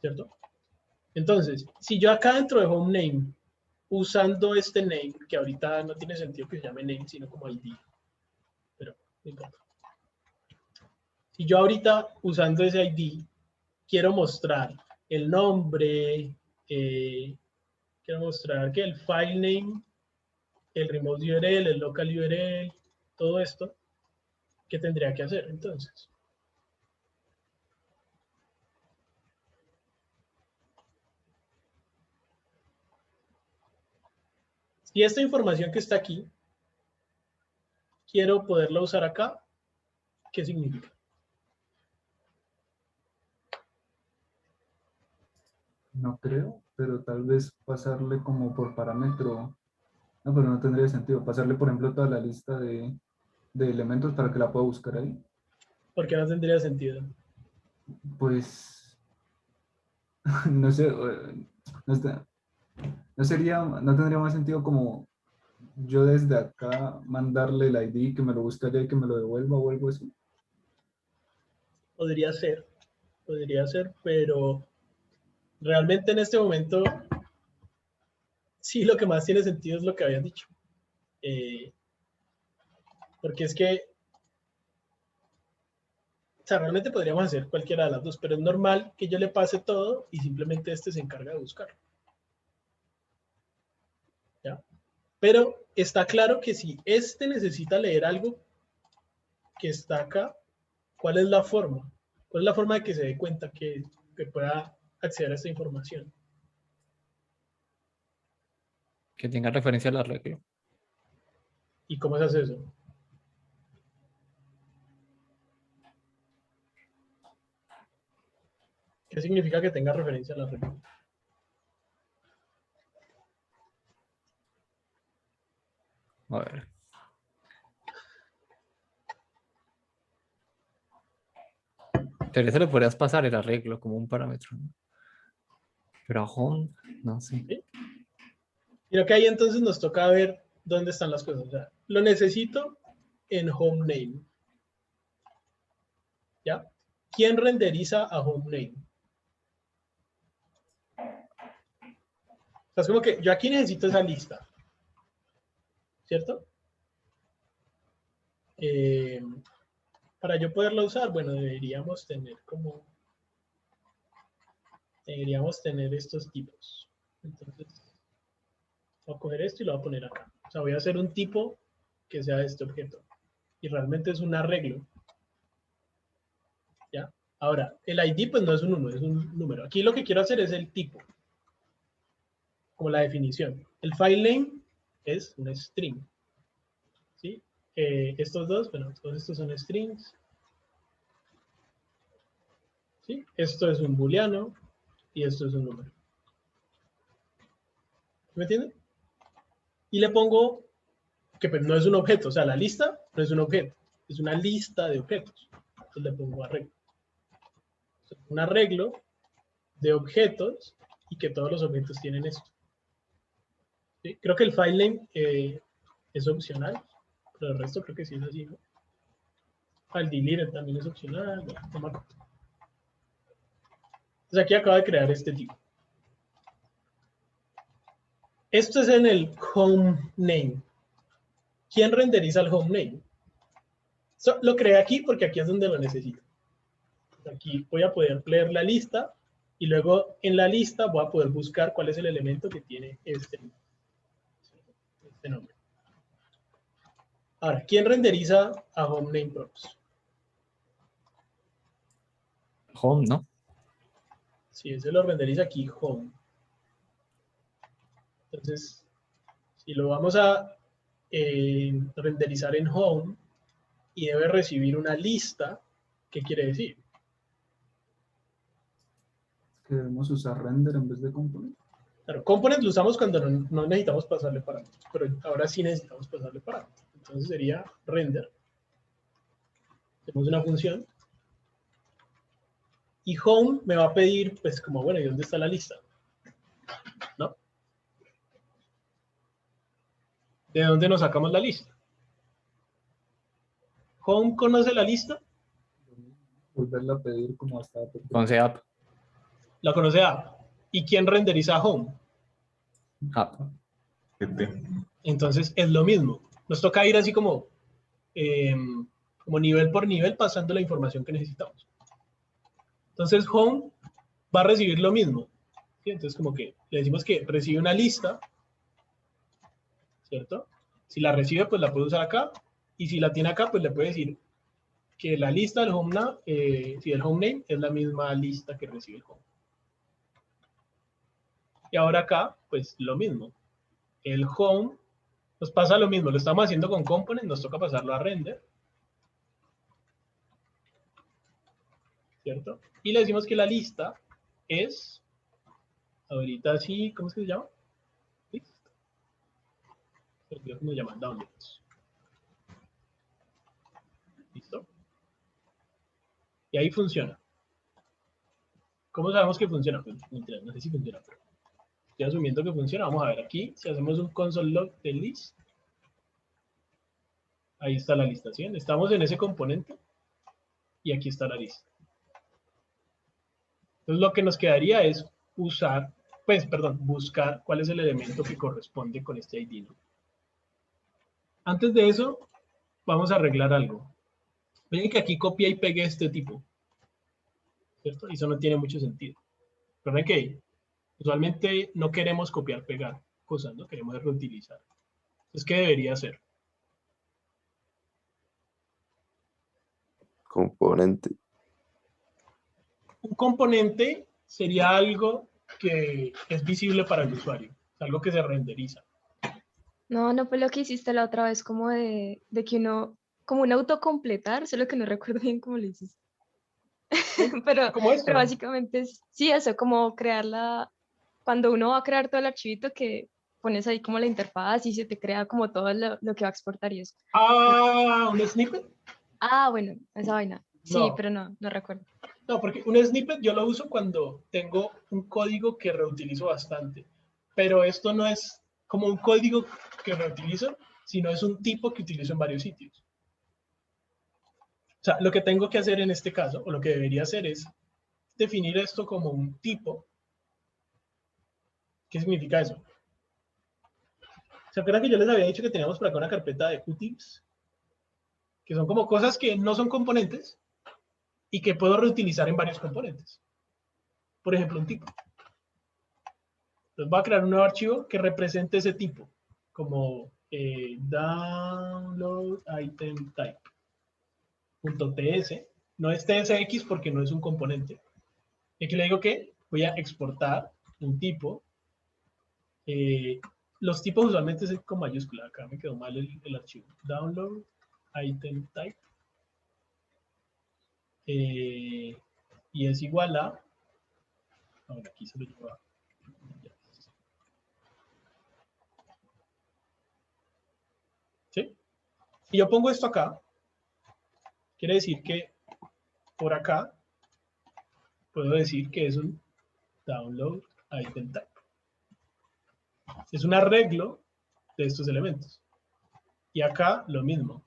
¿Cierto? Entonces, si yo acá dentro de home name, usando este name, que ahorita no tiene sentido que se llame name, sino como ID, pero no importa. Si yo ahorita, usando ese ID, quiero mostrar el nombre, quiero mostrar que el file name, el remote URL, el local URL, todo esto, ¿qué tendría que hacer entonces? Si esta información que está aquí, quiero poderla usar acá, ¿qué significa? No creo, pero tal vez pasarle como por parámetro. No, pero no tendría sentido. Pasarle, por ejemplo, toda la lista de elementos para que la pueda buscar ahí. ¿Por qué no tendría sentido? Pues, no sé, no tendría más sentido como yo desde acá mandarle el ID, que me lo busque allá y que me lo devuelva o algo así. Podría ser, pero realmente en este momento sí lo que más tiene sentido es lo que habían dicho. Porque es que, o sea, realmente podríamos hacer cualquiera de las dos, pero es normal que yo le pase todo y simplemente este se encarga de buscar. ¿Ya? Pero está claro que si este necesita leer algo que está acá, ¿cuál es la forma? ¿Cuál es la forma de que se dé cuenta que pueda acceder a esta información? Que tenga referencia al arreglo. ¿Y cómo se hace eso? ¿Qué significa que tenga referencia al arreglo? A ver. Pero eso le podrías pasar el arreglo como un parámetro, ¿no? Pero a home, no sé. ¿Sí? Y lo que ahí entonces nos toca ver dónde están las cosas. O sea, lo necesito en home name. ¿Ya? ¿Quién renderiza a home name? O sea, es como que yo aquí necesito esa lista. ¿Cierto? Para yo poderla usar, bueno, deberíamos tener estos tipos. Entonces, voy a coger esto y lo voy a poner acá. O sea, voy a hacer un tipo que sea este objeto. Y realmente es un arreglo. ¿Ya? Ahora, el ID pues no es un 1, es un número. Aquí lo que quiero hacer es el tipo. Como la definición. El file name es un string. ¿Sí? Estos dos, bueno, todos estos son strings. ¿Sí? Esto es un booleano y esto es un número. ¿Me entienden? Y le pongo que pues, no es un objeto, o sea, la lista no es un objeto, es una lista de objetos. Entonces le pongo arreglo. Un arreglo de objetos y que todos los objetos tienen esto. ¿Sí? Creo que el file name es opcional, pero el resto creo que sí es así, ¿no? File deleted también es opcional, no me acuerdo. Entonces aquí acabo de crear este tipo. Esto es en el home name. ¿Quién renderiza el home name? Lo creé aquí porque aquí es donde lo necesito. Aquí voy a poder leer la lista y luego en la lista voy a poder buscar cuál es el elemento que tiene este nombre. Ahora, ¿quién renderiza a home name props? Home, ¿no? Sí, ese lo renderiza aquí home. Entonces, si lo vamos a renderizar en home y debe recibir una lista, ¿qué quiere decir? Que debemos usar render en vez de component. Claro, component lo usamos cuando no necesitamos pasarle parámetros, pero ahora sí necesitamos pasarle parámetros. Entonces sería render. Tenemos una función. Y home me va a pedir, pues como, bueno, ¿y dónde está la lista? ¿No? ¿De dónde nos sacamos la lista? ¿Home conoce la lista? Volverla a pedir como hasta... Con app. La conoce app. ¿Y quién renderiza home? App. Entonces es lo mismo. Nos toca ir así como nivel por nivel pasando la información que necesitamos. Entonces home va a recibir lo mismo. ¿Sí? Entonces como que le decimos que recibe una lista, ¿cierto? Si la recibe, pues la puede usar acá. Y si la tiene acá, pues le puede decir que la lista del home name, el home name es la misma lista que recibe el home. Y ahora acá, pues lo mismo. El home nos pasa lo mismo. Lo estamos haciendo con component, nos toca pasarlo a render. ¿Cierto? Y le decimos que la lista es, ahorita sí, ¿cómo es que se llama? Listo. ¿Cómo se llama? Downloads. ¿Listo? Y ahí funciona. ¿Cómo sabemos que funciona? Pues, no sé si funciona, pero estoy asumiendo que funciona. Vamos a ver aquí, si hacemos un console log de list, ahí está la lista, ¿sí? Estamos en ese componente y aquí está la lista. Entonces lo que nos quedaría es buscar cuál es el elemento que corresponde con este ID, ¿no? Antes de eso, vamos a arreglar algo. Miren que aquí copié y pegué este tipo, ¿cierto? Y eso no tiene mucho sentido. Recuerden que usualmente no queremos copiar, pegar cosas, ¿no? Queremos reutilizar. Entonces, ¿qué debería hacer? Componente. Un componente sería algo que es visible para el usuario, algo que se renderiza. No fue lo que hiciste la otra vez, como de que uno, como un autocompletar, solo que no recuerdo bien cómo lo hiciste. pero, ¿Cómo esto? pero básicamente es, sí, eso, como cuando uno va a crear todo el archivito que pones ahí como la interfaz y se te crea como todo lo que va a exportar y eso. Ah, ¿un snippet? Ah, bueno, esa vaina. Sí, No. pero no recuerdo. No, porque un snippet yo lo uso cuando tengo un código que reutilizo bastante. Pero esto no es como un código que reutilizo, sino es un tipo que utilizo en varios sitios. O sea, lo que tengo que hacer en este caso, o lo que debería hacer es definir esto como un tipo. ¿Qué significa eso? ¿Se acuerdan que yo les había dicho que teníamos por acá una carpeta de utils? Que son como cosas que no son componentes y que puedo reutilizar en varios componentes. Por ejemplo, un tipo. Entonces voy a crear un nuevo archivo que represente ese tipo, como download item type. .ts, no es tsx porque no es un componente. Y aquí le digo que voy a exportar un tipo. Los tipos usualmente es con mayúscula. Acá me quedó mal el archivo. Download item type. Y es igual a... Ahora aquí se lo llevo a... ¿Sí? Si yo pongo esto acá, quiere decir que por acá puedo decir que es un download item type. Es un arreglo de estos elementos. Y acá lo mismo.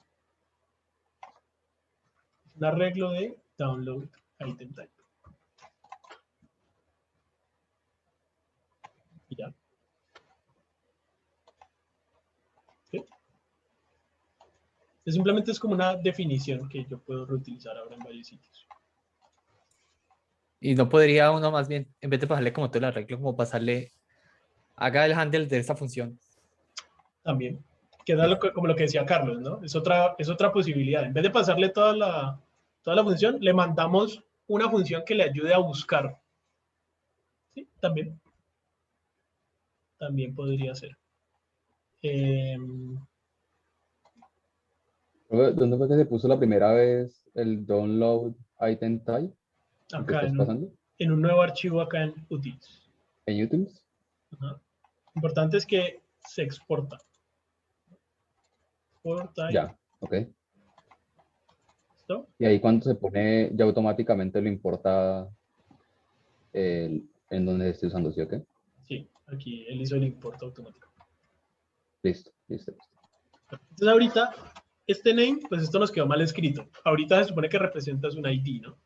Es un arreglo de download item type. ¿Sí? Simplemente es como una definición que yo puedo reutilizar ahora en varios sitios. Y no podría uno más bien, en vez de pasarle como todo el arreglo, como pasarle, haga el handle de esta función. También. Queda como lo que decía Carlos, ¿no? Es otra posibilidad. En vez de pasarle toda la función, le mandamos una función que le ayude a buscar. Sí, también. También podría ser. ¿Dónde fue que se puso la primera vez el download item type? ¿Qué Acá estás pasando? en un nuevo archivo acá en utils. ¿En utils? Ajá. Lo importante es que se exporta. Ya, ok. ¿Listo? Y ahí cuando se pone, ya automáticamente lo importa en donde esté usando, ¿sí o qué? Sí, aquí él hizo el import automático. Listo, listo. Entonces ahorita, este name, pues esto nos quedó mal escrito. Ahorita se supone que representas un ID, ¿no?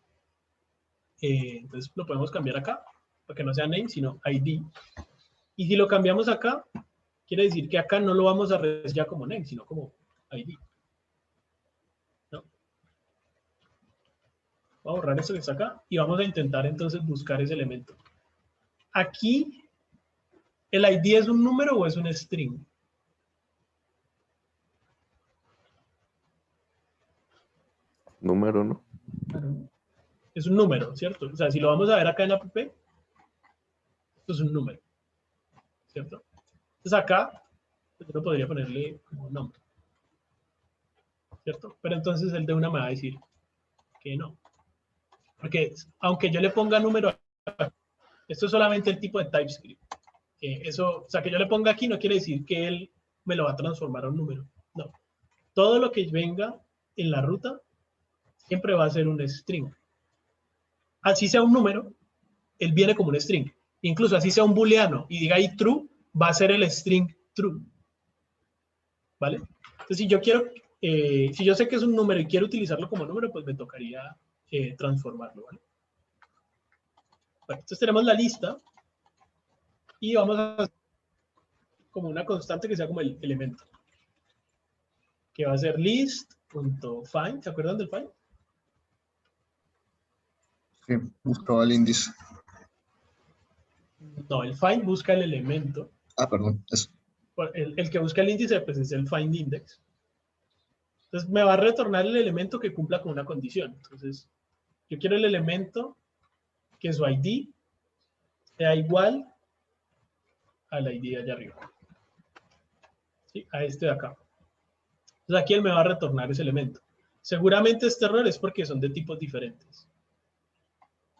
Entonces lo podemos cambiar acá, para que no sea name, sino ID. Y si lo cambiamos acá, quiere decir que acá no lo vamos a registrar ya como name, sino como ID. ¿No? Voy a borrar esto que está acá y vamos a intentar entonces buscar ese elemento. Aquí, ¿el ID es un número o es un string? Número, ¿no? Es un número, ¿cierto? O sea, si lo vamos a ver acá en app, esto es un número, ¿cierto? Entonces acá, pues uno podría ponerle como nombre, ¿cierto? Pero entonces el de una me va a decir que no. Porque aunque yo le ponga número, esto es solamente el tipo de TypeScript. O sea, que yo le ponga aquí no quiere decir que él me lo va a transformar a un número. No. Todo lo que venga en la ruta siempre va a ser un string. Así sea un número, él viene como un string. Incluso así sea un booleano y diga ahí true, va a ser el string true. ¿Vale? Entonces, si yo quiero, si yo sé que es un número y quiero utilizarlo como número, pues me tocaría transformarlo, ¿vale? Bueno, entonces tenemos la lista y vamos a hacer como una constante que sea como el elemento. Que va a ser list.find, ¿se acuerdan del find? Sí, buscaba el índice. No, el find busca el elemento. Ah, perdón, eso. El que busca el índice, pues es el find index. Entonces me va a retornar el elemento que cumpla con una condición. Entonces, yo quiero el elemento que su ID sea igual al ID de allá arriba. ¿Sí? A este de acá. Entonces aquí él me va a retornar ese elemento. Seguramente este error es porque son de tipos diferentes.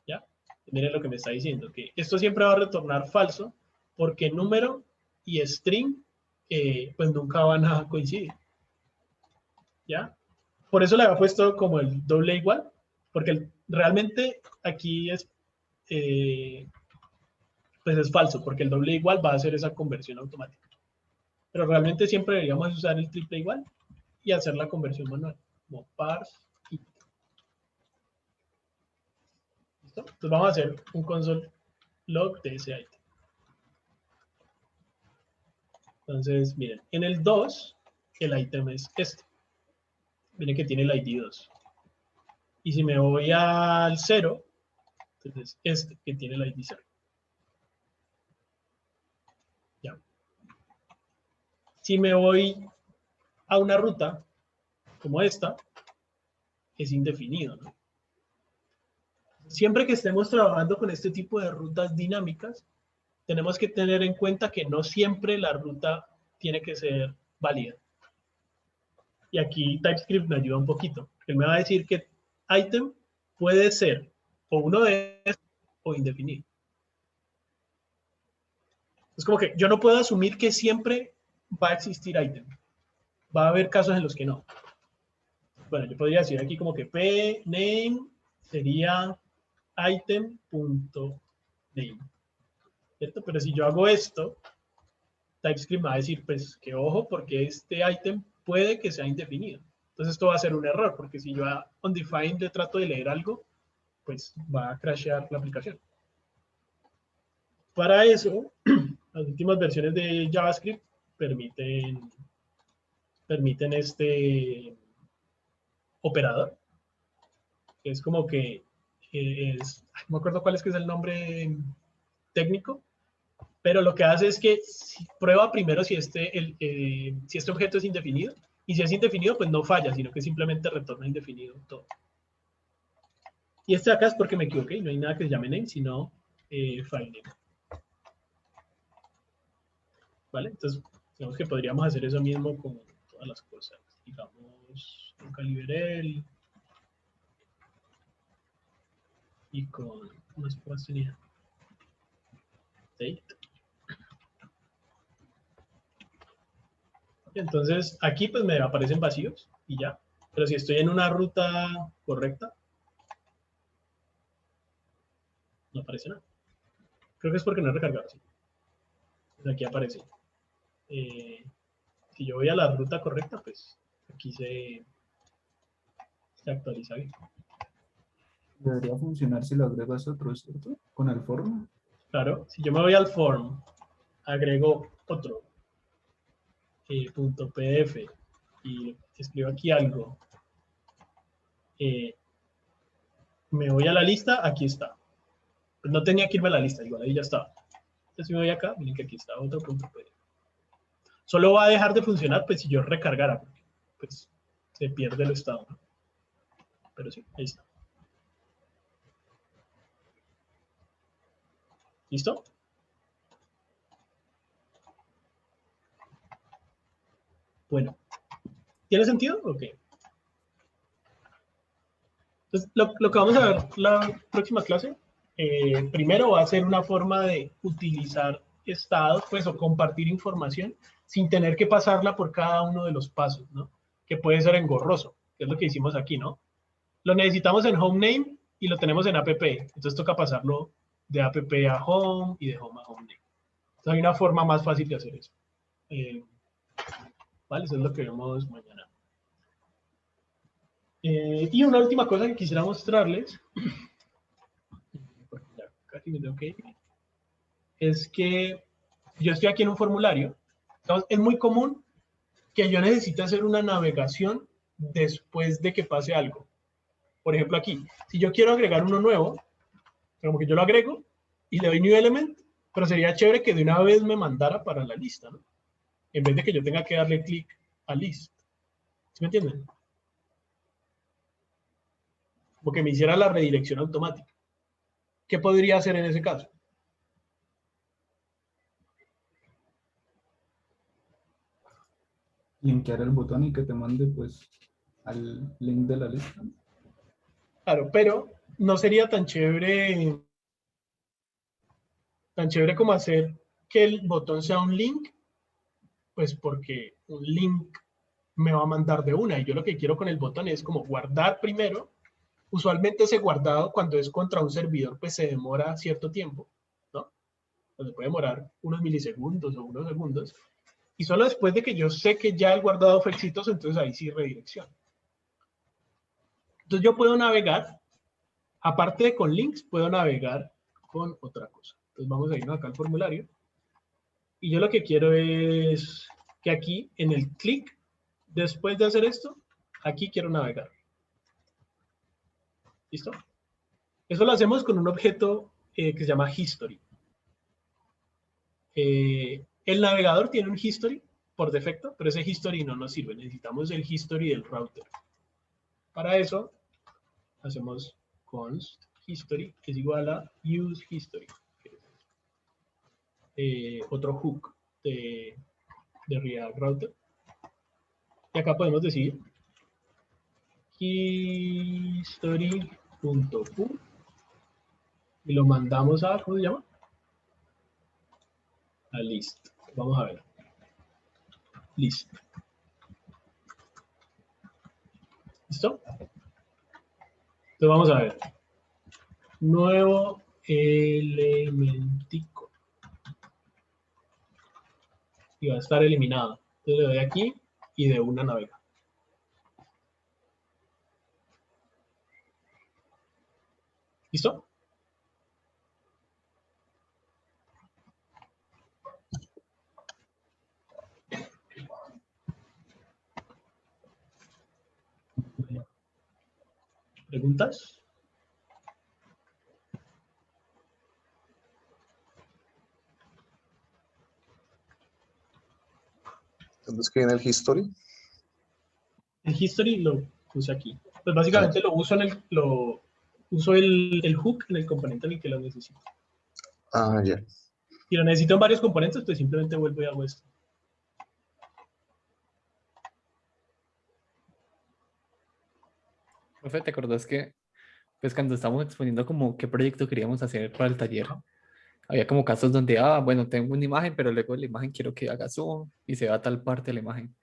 ¿Ya? Miren lo que me está diciendo, que esto siempre va a retornar falso porque número y string pues nunca van a coincidir. ¿Ya? Por eso le había puesto como el doble igual, porque realmente aquí es pues es falso, porque el doble igual va a hacer esa conversión automática. Pero realmente siempre deberíamos usar el triple igual y hacer la conversión manual, como parse. ¿Listo? Entonces vamos a hacer un console log de ese item. Entonces, miren, en el 2, el item es este. Miren que tiene el ID 2. Y si me voy al 0, entonces este que tiene el ID 0. Ya. Si me voy a una ruta como esta, es indefinido, ¿no? Siempre que estemos trabajando con este tipo de rutas dinámicas, tenemos que tener en cuenta que no siempre la ruta tiene que ser válida. Y aquí TypeScript me ayuda un poquito. Él me va a decir que item puede ser o uno de estos o indefinido. Es como que yo no puedo asumir que siempre va a existir item. Va a haber casos en los que no. Bueno, yo podría decir aquí como que pName sería item.name. ¿Cierto? Pero si yo hago esto, TypeScript me va a decir, pues que ojo, porque este item puede que sea indefinido. Entonces esto va a ser un error, porque si yo a undefined le trato de leer algo, pues va a crashear la aplicación. Para eso, las últimas versiones de JavaScript permiten permiten este operador, que es como que no me acuerdo cuál es que es el nombre técnico, pero lo que hace es que prueba primero si si este objeto es indefinido, y si es indefinido, pues no falla, sino que simplemente retorna indefinido todo. Y este de acá es porque me equivoqué, no hay nada que se llame name, sino file name. ¿Vale? Entonces, digamos que podríamos hacer eso mismo con todas las cosas. Digamos, con Caliberel y con, ¿cómo se puede tenía? Date. Entonces, aquí pues me aparecen vacíos y ya. Pero si estoy en una ruta correcta, no aparece nada. Creo que es porque no he recargado, sí. Pues aquí aparece. Si yo voy a la ruta correcta, pues aquí se actualiza bien. Debería funcionar si lo agregas otro, ¿cierto? Con el form. Claro, si yo me voy al form, agrego otro punto .pdf y escribo aquí algo, me voy a la lista, aquí está. Pues no tenía que irme a la lista, igual ahí ya estaba. Entonces me voy acá, miren que aquí está otro punto .pdf. Solo va a dejar de funcionar pues si yo recargara, porque pues se pierde el estado, ¿no? Pero sí, ahí está. ¿Listo? Bueno, ¿tiene sentido o qué? Entonces, lo que vamos a ver la próxima clase, primero va a ser una forma de utilizar estados, pues, o compartir información sin tener que pasarla por cada uno de los pasos, ¿no? Que puede ser engorroso, que es lo que hicimos aquí, ¿no? Lo necesitamos en home name y lo tenemos en app, entonces toca pasarlo de app a home y de home a home name. Entonces hay una forma más fácil de hacer eso. ¿Vale? Eso es lo que vemos mañana. Y una última cosa que quisiera mostrarles, porque ya casi me tengo que ir, es que yo estoy aquí en un formulario. Entonces, es muy común que yo necesite hacer una navegación después de que pase algo. Por ejemplo, aquí, si yo quiero agregar uno nuevo, como que yo lo agrego y le doy new element, pero sería chévere que de una vez me mandara para la lista, ¿no? En vez de que yo tenga que darle clic a list. ¿Sí me entienden? Como que me hiciera la redirección automática. ¿Qué podría hacer en ese caso? Linkear el botón y que te mande pues al link de la lista. Claro, pero no sería tan chévere como hacer que el botón sea un link, pues porque un link me va a mandar de una y yo lo que quiero con el botón es como guardar primero. Usualmente ese guardado cuando es contra un servidor pues se demora cierto tiempo, ¿no? Pues puede demorar unos milisegundos o unos segundos y solo después de que yo sé que ya el guardado fue exitoso, entonces ahí sí redirección. Entonces yo puedo navegar, aparte de con links, puedo navegar con otra cosa. Entonces vamos a irnos acá al formulario. Y yo lo que quiero es que aquí, en el clic, después de hacer esto, aquí quiero navegar. ¿Listo? Eso lo hacemos con un objeto que se llama history. El navegador tiene un history por defecto, pero ese history no nos sirve. Necesitamos el history del router. Para eso, hacemos const history, que es igual a use history. Otro hook de React Router. Y acá podemos decir history.q y lo mandamos a, ¿cómo se llama? A list. Vamos a ver. List. ¿Listo? Entonces vamos a ver. Nuevo elementico. Y va a estar eliminado. Entonces le doy aquí y de una navega. ¿Listo? ¿Preguntas? ¿Dónde escriben el history? El history lo puse aquí. Pues básicamente lo uso el hook en el componente en el que lo necesito. Ah, ya. Si lo necesito en varios componentes, pues simplemente vuelvo y hago esto. Profe, ¿te acordás que pues cuando estábamos exponiendo como qué proyecto queríamos hacer para el taller, había como casos donde, bueno, tengo una imagen, pero luego de la imagen quiero que haga zoom y se vea tal parte de la imagen?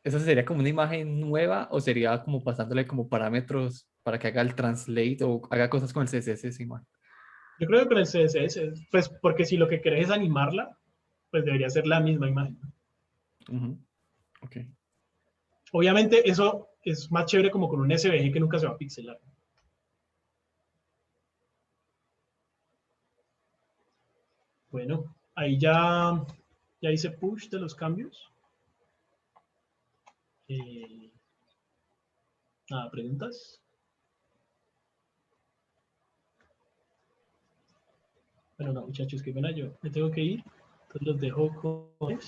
¿Eso sería como una imagen nueva o sería como pasándole como parámetros para que haga el translate o haga cosas con el CSS de esa imagen? Yo creo que con el CSS, pues porque si lo que querés es animarla, pues debería ser la misma imagen. Ok. Obviamente eso es más chévere como con un SVG que nunca se va a pixelar. Bueno, ahí ya hice push de los cambios. Nada, ¿preguntas? Bueno, no, muchachos, qué pena, yo me tengo que ir. Entonces los dejo con...